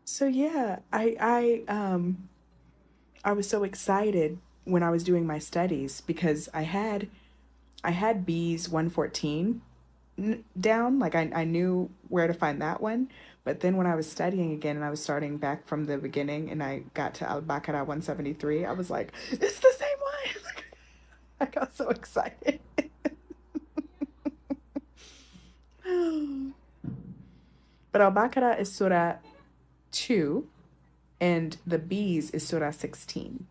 so yeah, I was so excited when I was doing my studies because I had B's 114 down. Like I knew where to find that one. But then when I was studying again and I was starting back from the beginning and I got to Al-Baqarah 173, I was like, it's the same one. I got so excited. But Al-Baqarah is Surah 2 and the Bees is Surah 16.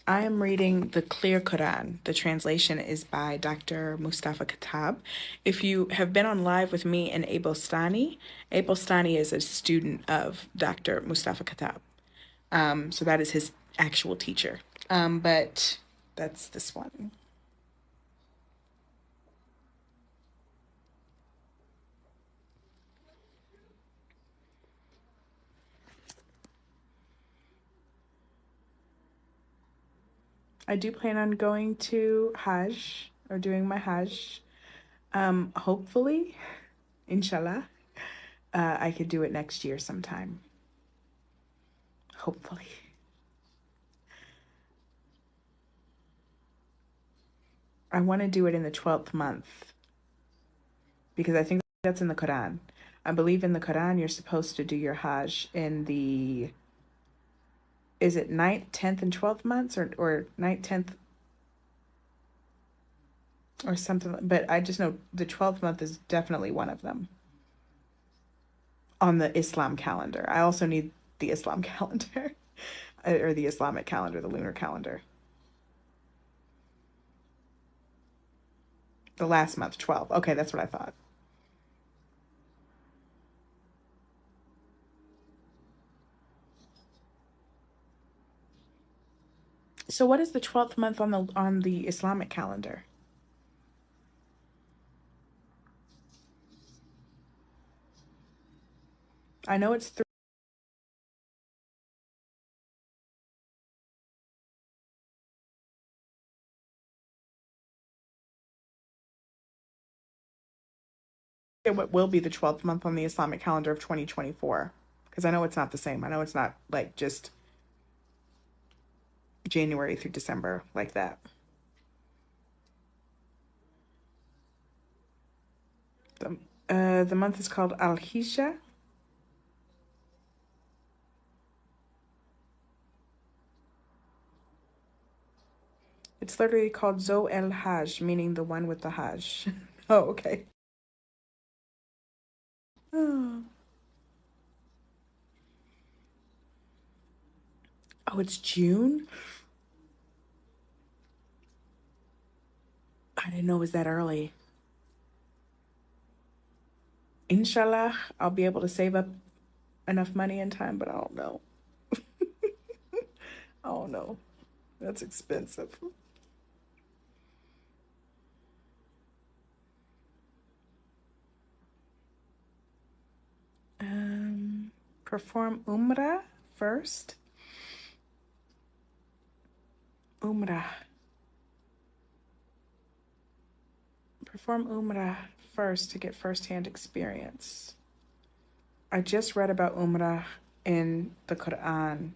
I am reading the Clear Quran. The translation is by Dr. Mustafa Khattab. If you have been on live with me and Abel Stani, Abel Stani is a student of Dr. Mustafa Khattab. So that is his actual teacher. But that's this one. I do plan on going to Hajj or doing my Hajj. Hopefully, inshallah, I could do it next year sometime. Hopefully. I want to do it in the 12th month because I think that's in the Quran. I believe in the Quran you're supposed to do your Hajj in the, is it ninth, 10th, and 12th months or ninth, 10th, or something. But I just know the 12th month is definitely one of them. on the Islam calendar. I also need the Islam calendar or the Islamic calendar, the lunar calendar. The last month, 12. Okay, that's what I thought. So what is the 12th month on the Islamic calendar? I know it's what will be the 12th month on the Islamic calendar of 2024 because I know it's not the same. I know it's not like just January through December like that. The, the month is called Al Hijja. It's literally called Zo el Hajj, meaning the one with the Hajj. Oh, okay. Oh, oh, it's June? I didn't know it was that early. Inshallah, I'll be able to save up enough money in time, but I don't know. I don't know. That's expensive. Um, Perform Umrah first. Umrah. Perform Umrah first to get firsthand experience. I just read about Umrah in the Quran,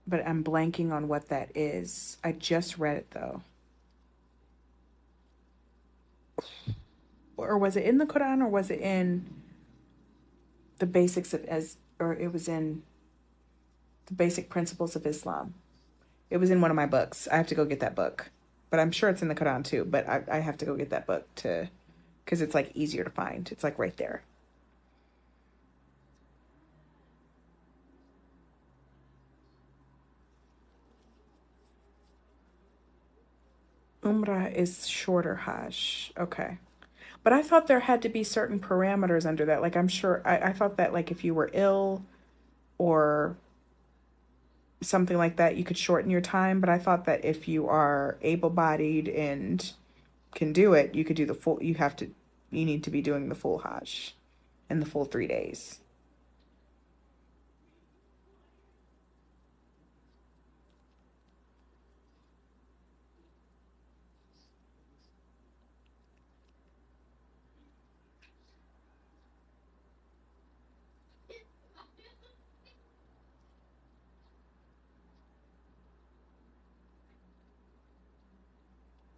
but I'm blanking on what that is. I just read it though. Or was it in the Quran or was it in the basics of as or it was in the basic principles of Islam? It was in one of my books. I have to go get that book. But I'm sure it's in the Quran too, but I have to go get that book to because it's like easier to find. It's like right there. Umrah is shorter Hajj. Okay. But I thought there had to be certain parameters under that. Like I'm sure I thought that like if you were ill or something like that, you could shorten your time. But I thought that if you are able-bodied and can do it, you could do the full. You need to be doing the full Hajj in the full 3 days.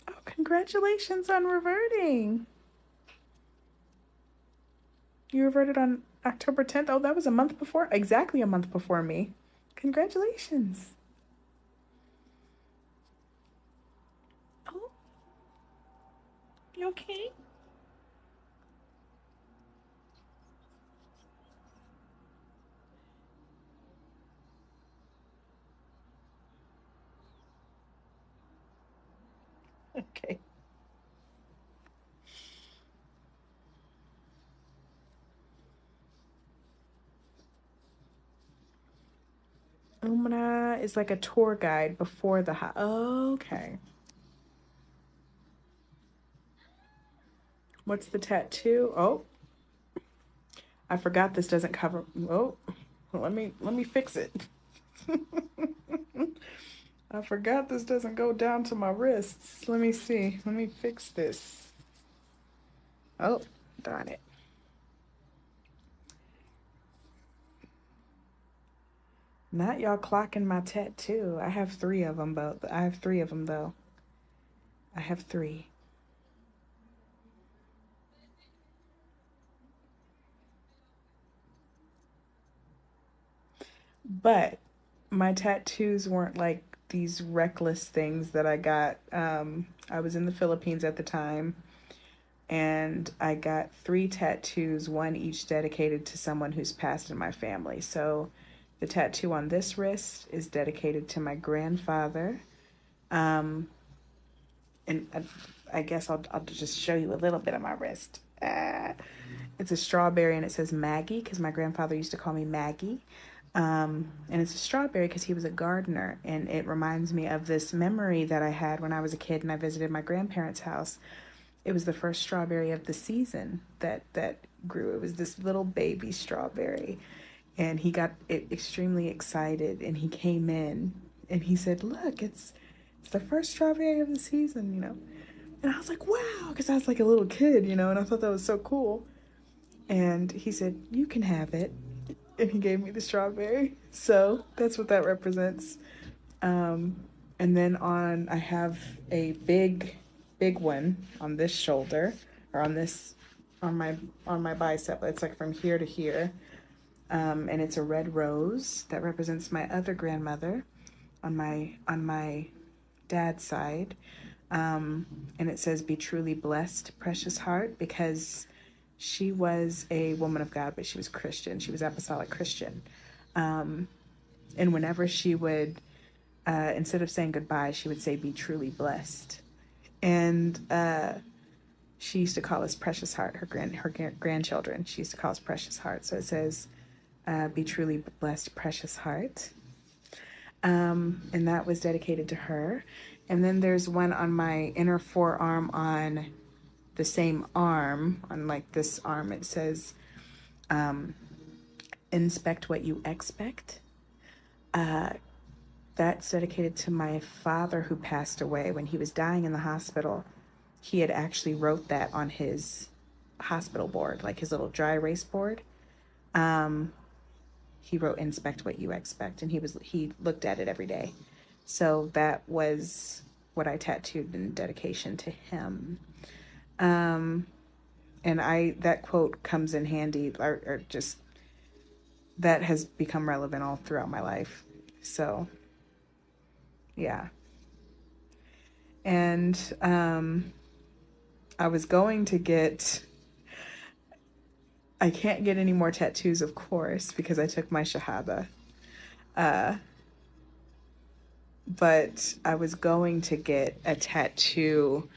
Oh, congratulations on reverting. You reverted on October 10th. Oh, that was a month before, exactly a month before me. Congratulations. Oh, you okay? Okay. Umrah is like a tour guide before the Hajj. Oh, okay. What's the tattoo? Oh, I forgot this doesn't cover. Oh, let me fix it. I forgot this doesn't go down to my wrists. Let me see. Let me fix this. Oh, darn it. Not y'all clocking my tattoo. I have three of them, but I have three of them though. I have three. But my tattoos weren't like these reckless things that I got. I was in the Philippines at the time. and I got 3 tattoos, one each dedicated to someone who's passed in my family. So the tattoo on this wrist is dedicated to my grandfather. Um, and I guess I'll just show you a little bit of my wrist. It's a strawberry and it says Maggie because my grandfather used to call me Maggie. And it's a strawberry because he was a gardener, and it reminds me of this memory that I had when I was a kid and I visited my grandparents' house. It was the first strawberry of the season that grew. It was this little baby strawberry, and he got extremely excited, and he came in and he said, "Look, it's the first strawberry of the season." And I was like, "Wow," because I was like a little kid, and I thought that was so cool. And he said, "You can have it." And he gave me the strawberry. So that's what that represents. Um, and then I have a big one on this shoulder, or on my bicep. It's like from here to here. And it's a red rose that represents my other grandmother on my dad's side. And it says, "Be truly blessed, precious heart," because she was a woman of God, but she was Christian. She was apostolic Christian. And whenever she would, instead of saying goodbye, she would say, "Be truly blessed." And she used to call us precious heart, her grandchildren. She used to call us precious heart. So it says, "Be truly blessed, precious heart." And that was dedicated to her. And then there's one on my inner forearm on the same arm, on like this arm. It says, "Inspect what you expect." That's dedicated to my father who passed away when he was dying in the hospital. He had actually wrote that on his hospital board, like his little dry erase board. He wrote, "Inspect what you expect," and he looked at it every day. So that was what I tattooed in dedication to him. And that quote comes in handy, or just that has become relevant all throughout my life. So yeah. And I was going to I can't get any more tattoos, of course, because I took my Shahada. But I was going to get a tattoo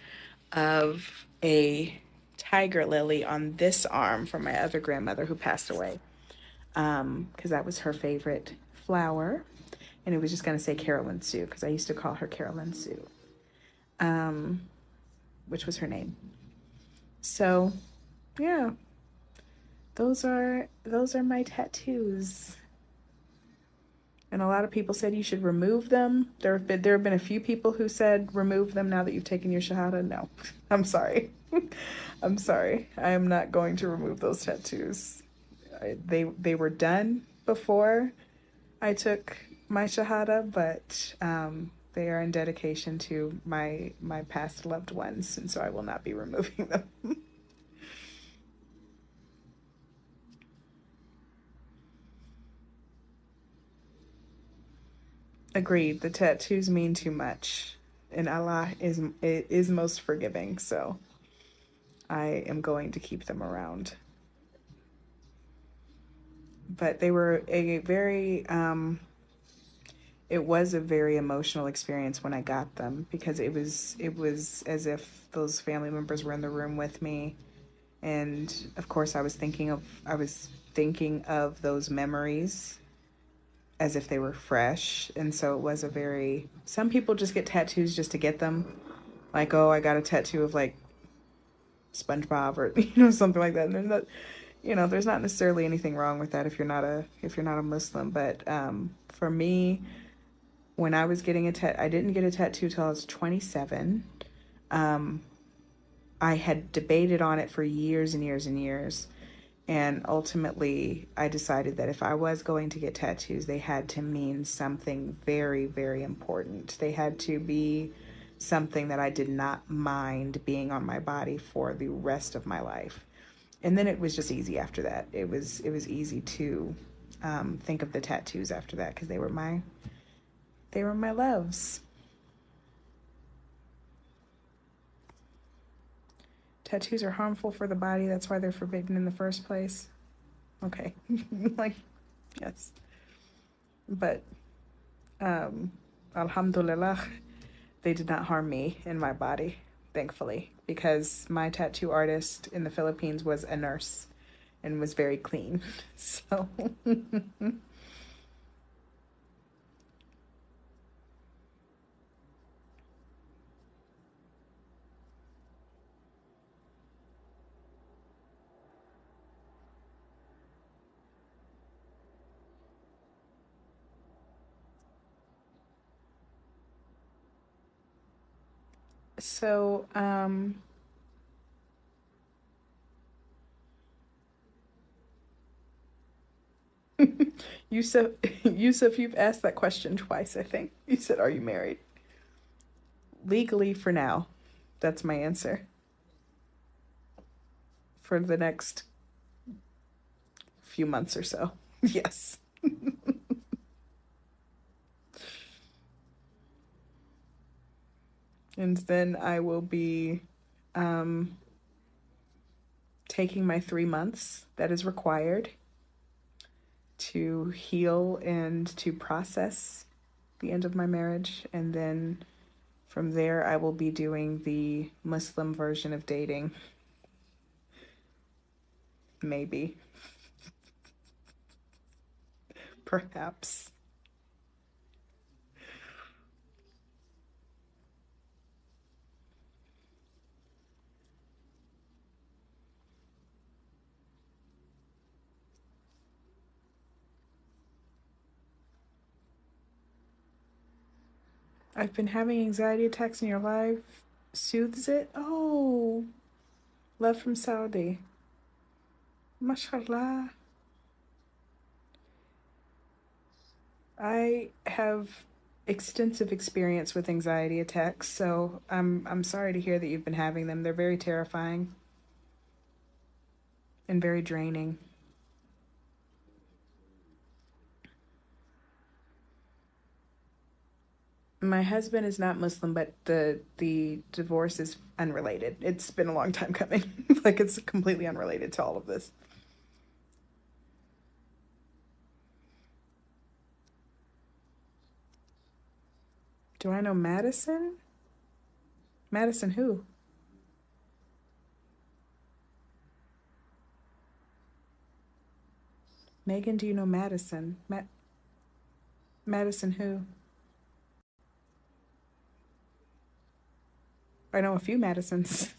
of a tiger lily on this arm from my other grandmother who passed away, because that was her favorite flower. And it was just going to say Carolyn Sue, because I used to call her Carolyn Sue, which was her name. So, yeah, those are my tattoos. And a lot of people said you should remove them. There have been a few people who said remove them now that you've taken your Shahada. No, I'm sorry. I'm sorry. I am not going to remove those tattoos. They were done before I took my Shahada, but they are in dedication to my past loved ones, and so I will not be removing them. Agreed. The tattoos mean too much, and Allah is most forgiving. So I am going to keep them around. But they were a very it was a very emotional experience when I got them, because it was as if those family members were in the room with me, and of course I was thinking of those memories as if they were fresh. And so it was a very, some people just get tattoos just to get them, like, oh, I got a tattoo of like SpongeBob, or something like that. And there's not necessarily anything wrong with that if you're not a Muslim. But for me, when I was getting I didn't get a tattoo till I was 27. I had debated on it for years and years and years. And ultimately, I decided that if I was going to get tattoos, they had to mean something very, very important. They had to be something that I did not mind being on my body for the rest of my life. And then it was just easy after that. It was easy to think of the tattoos after that, because they were my loves. Tattoos are harmful for the body. That's why they're forbidden in the first place. Okay. Like, yes. But, alhamdulillah, they did not harm me in my body, thankfully, because my tattoo artist in the Philippines was a nurse and was very clean. So, so, Yusuf, Yusuf, you've asked that question twice, I think. You said, "Are you married?" Legally, for now. That's my answer. For the next few months or so. Yes. And then I will be um, taking my 3 months that is required to heal and to process the end of my marriage. And then from there, I will be doing the Muslim version of dating, maybe, perhaps. I've been having anxiety attacks in your life. Soothes it? Oh, love from Saudi. Mashallah. I have extensive experience with anxiety attacks, so I'm sorry to hear that you've been having them. They're very terrifying and very draining. My husband is not Muslim, but the divorce is unrelated. It's been a long time coming. Like it's completely unrelated to all of this. Do I know Madison? Madison who? Megan, do you know Madison? Madison who? I know a few Madisons.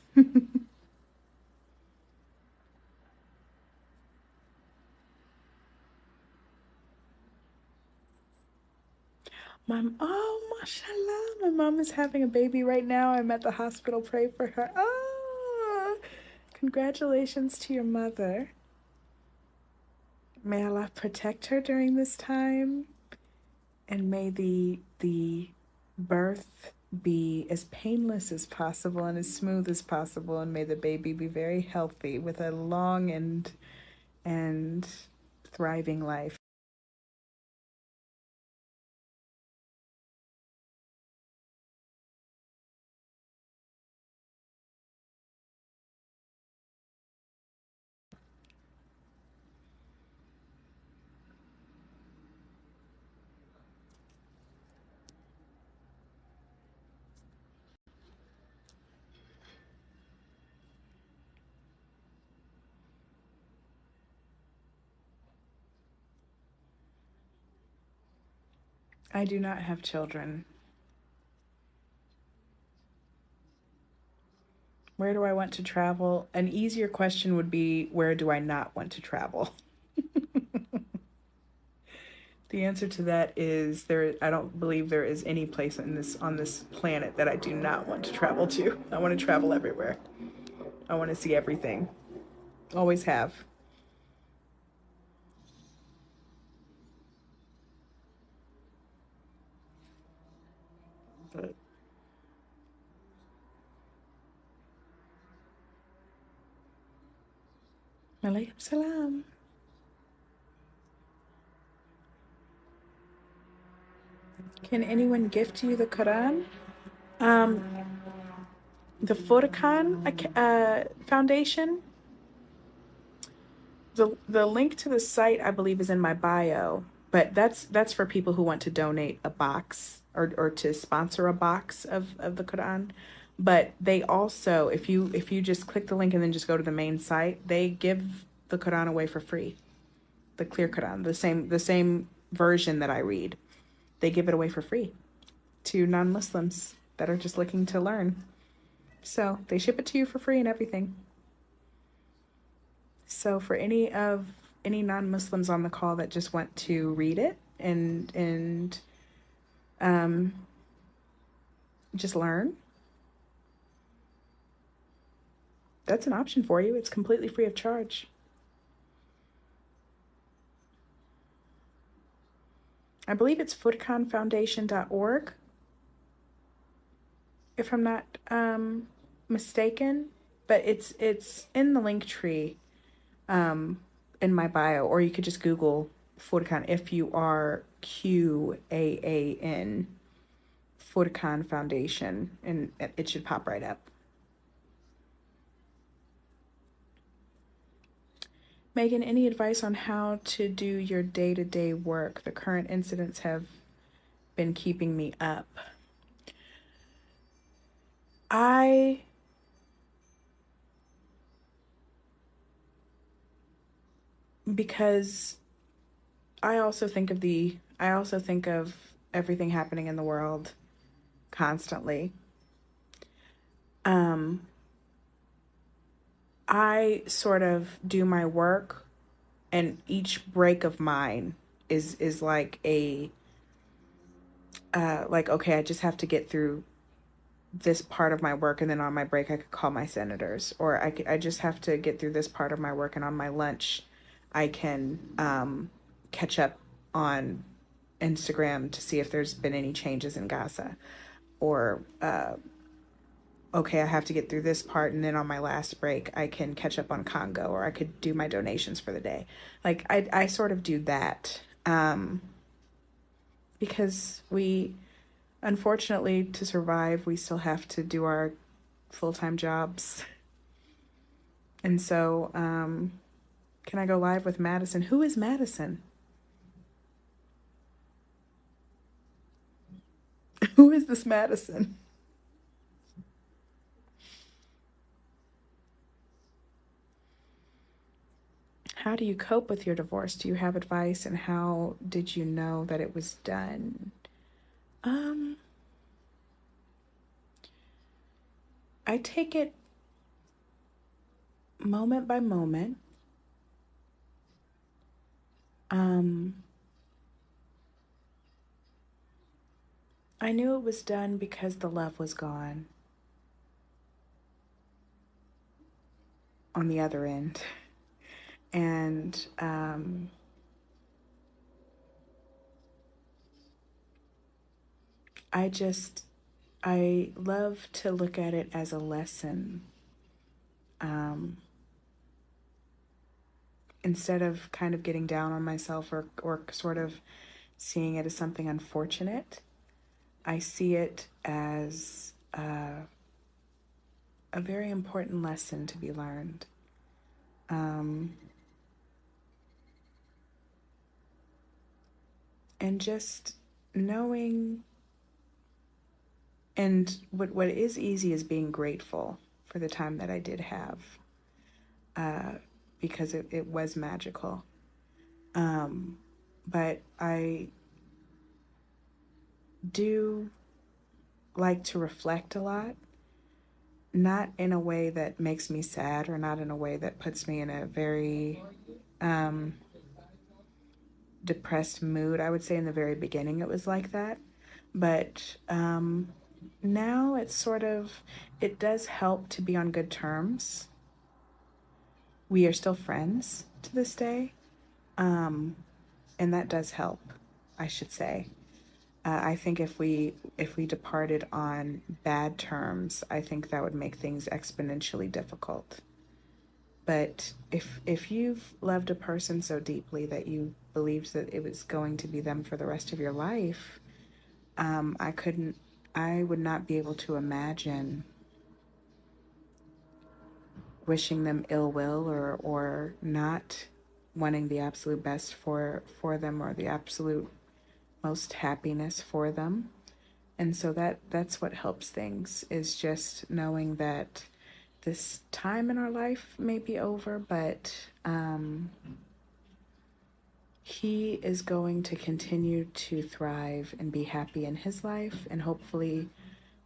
Mashallah, my mom is having a baby right now. I'm at the hospital. Pray for her. Ah, congratulations to your mother. May Allah protect her during this time, and may the birth be as painless as possible and as smooth as possible, and may the baby be very healthy with a long and thriving life. I do not have children. Where do I want to travel? An easier question would be, where do I not want to travel? The answer to that is there. I don't believe there is any place in this on this planet that I do not want to travel to. I want to travel everywhere. I want to see everything. Always have. But Alaikum salam. Can anyone gift you the Quran? Um, The Furkan Foundation. The link to the site I believe is in my bio, but that's for people who want to donate a box or to sponsor a box of the Quran. But they also, if you just click the link and then just go to the main site, they give the Quran away for free. The clear Quran, the same version that I read. They give it away for free to non-Muslims that are just looking to learn. So they ship it to you for free and everything. So for any non-Muslims on the call that just want to read it and um, just learn, that's an option for you. It's completely free of charge. I believe it's furkanfoundation.org, if I'm not mistaken, but it's in the link tree in my bio, or you could just Google Furkan, Furqaan, Furkan Foundation, and it should pop right up. Megan, any advice on how to do your day-to-day work? The current incidents have been keeping me up. I because I also think of everything happening in the world constantly. Um, I sort of do my work, and each break of mine is like a like, okay, I just have to get through this part of my work, and then on my break I could call my senators, or I just have to get through this part of my work, and on my lunch I can catch up on Instagram to see if there's been any changes in Gaza, or okay, I have to get through this part, and then on my last break I can catch up on Congo, or I could do my donations for the day. Like I sort of do that because we, unfortunately, to survive, we still have to do our full-time jobs. And so, can I go live with Madison? Who is Madison? Who is this Madison? How do you cope with your divorce? Do you have advice? And how did you know that it was done? Um, I take it moment by moment. Um, I knew it was done because the love was gone on the other end. And I just, I love to look at it as a lesson. Um, Instead of kind of getting down on myself, or sort of seeing it as something unfortunate, I see it as a very important lesson to be learned. Um, and just knowing, and what is easy is being grateful for the time that I did have, uh, because it was magical. Um, but I do like to reflect a lot, not in a way that makes me sad, or not in a way that puts me in a very um, depressed mood. I would say in the very beginning it was like that. But now it's sort of, it does help to be on good terms. We are still friends to this day. Um, and that does help, I should say. I think if we departed on bad terms, I think that would make things exponentially difficult. But if you've loved a person so deeply that you believed that it was going to be them for the rest of your life, I would not be able to imagine wishing them ill will, or not wanting the absolute best for them, or the absolute most happiness for them. And so that's what helps things, is just knowing that this time in our life may be over, but he is going to continue to thrive and be happy in his life, and hopefully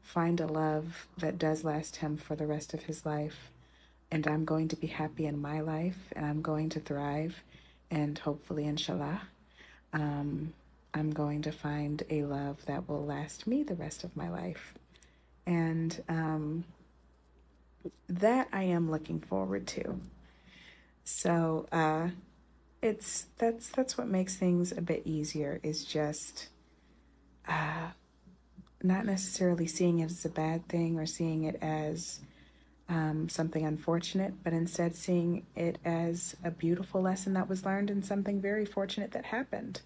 find a love that does last him for the rest of his life. And I'm going to be happy in my life, and I'm going to thrive, and hopefully, inshallah, um, I'm going to find a love that will last me the rest of my life. And that I am looking forward to. So it's that's what makes things a bit easier, is just not necessarily seeing it as a bad thing or seeing it as something unfortunate, but instead seeing it as a beautiful lesson that was learned and something very fortunate that happened.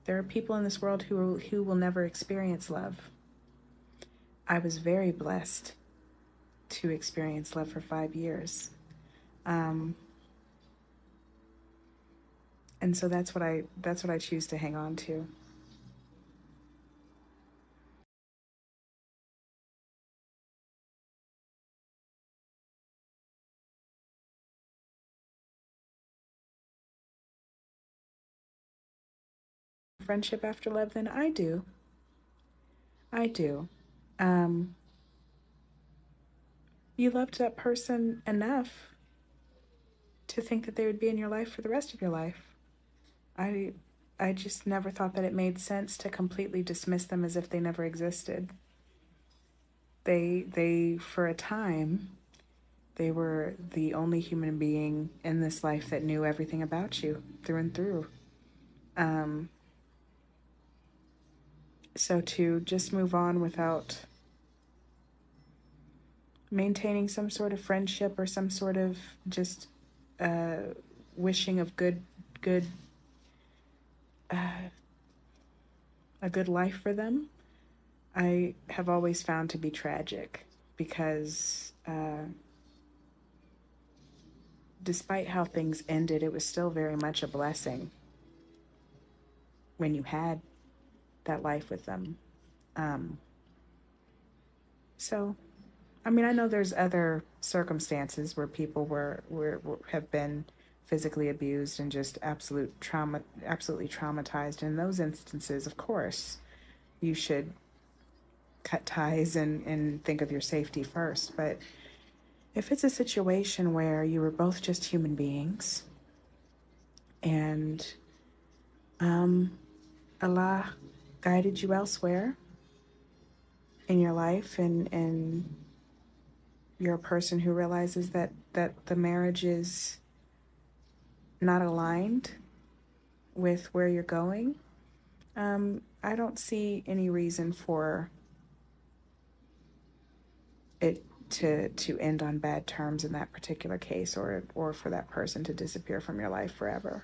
There are people in this world who will never experience love. I was very blessed to experience love for 5 years. And so that's what I choose to hang on to. Friendship after love, then I do. I do. Um, you loved that person enough to think that they would be in your life for the rest of your life. I I just never thought that it made sense to completely dismiss them as if they never existed. They for a time, they were the only human being in this life that knew everything about you through and through. Um, so to just move on without maintaining some sort of friendship or some sort of just uh, wishing of good a good life for them, I have always found to be tragic, because despite how things ended, it was still very much a blessing when you had that life with them. Um, so, I mean, I know there's other circumstances where people have been physically abused and just absolutely traumatized. In those instances, of course, you should cut ties and think of your safety first. But if it's a situation where you were both just human beings, and Allah guided you elsewhere in your life, and you're a person who realizes that the marriage is not aligned with where you're going, I don't see any reason for it to end on bad terms in that particular case, or for that person to disappear from your life forever.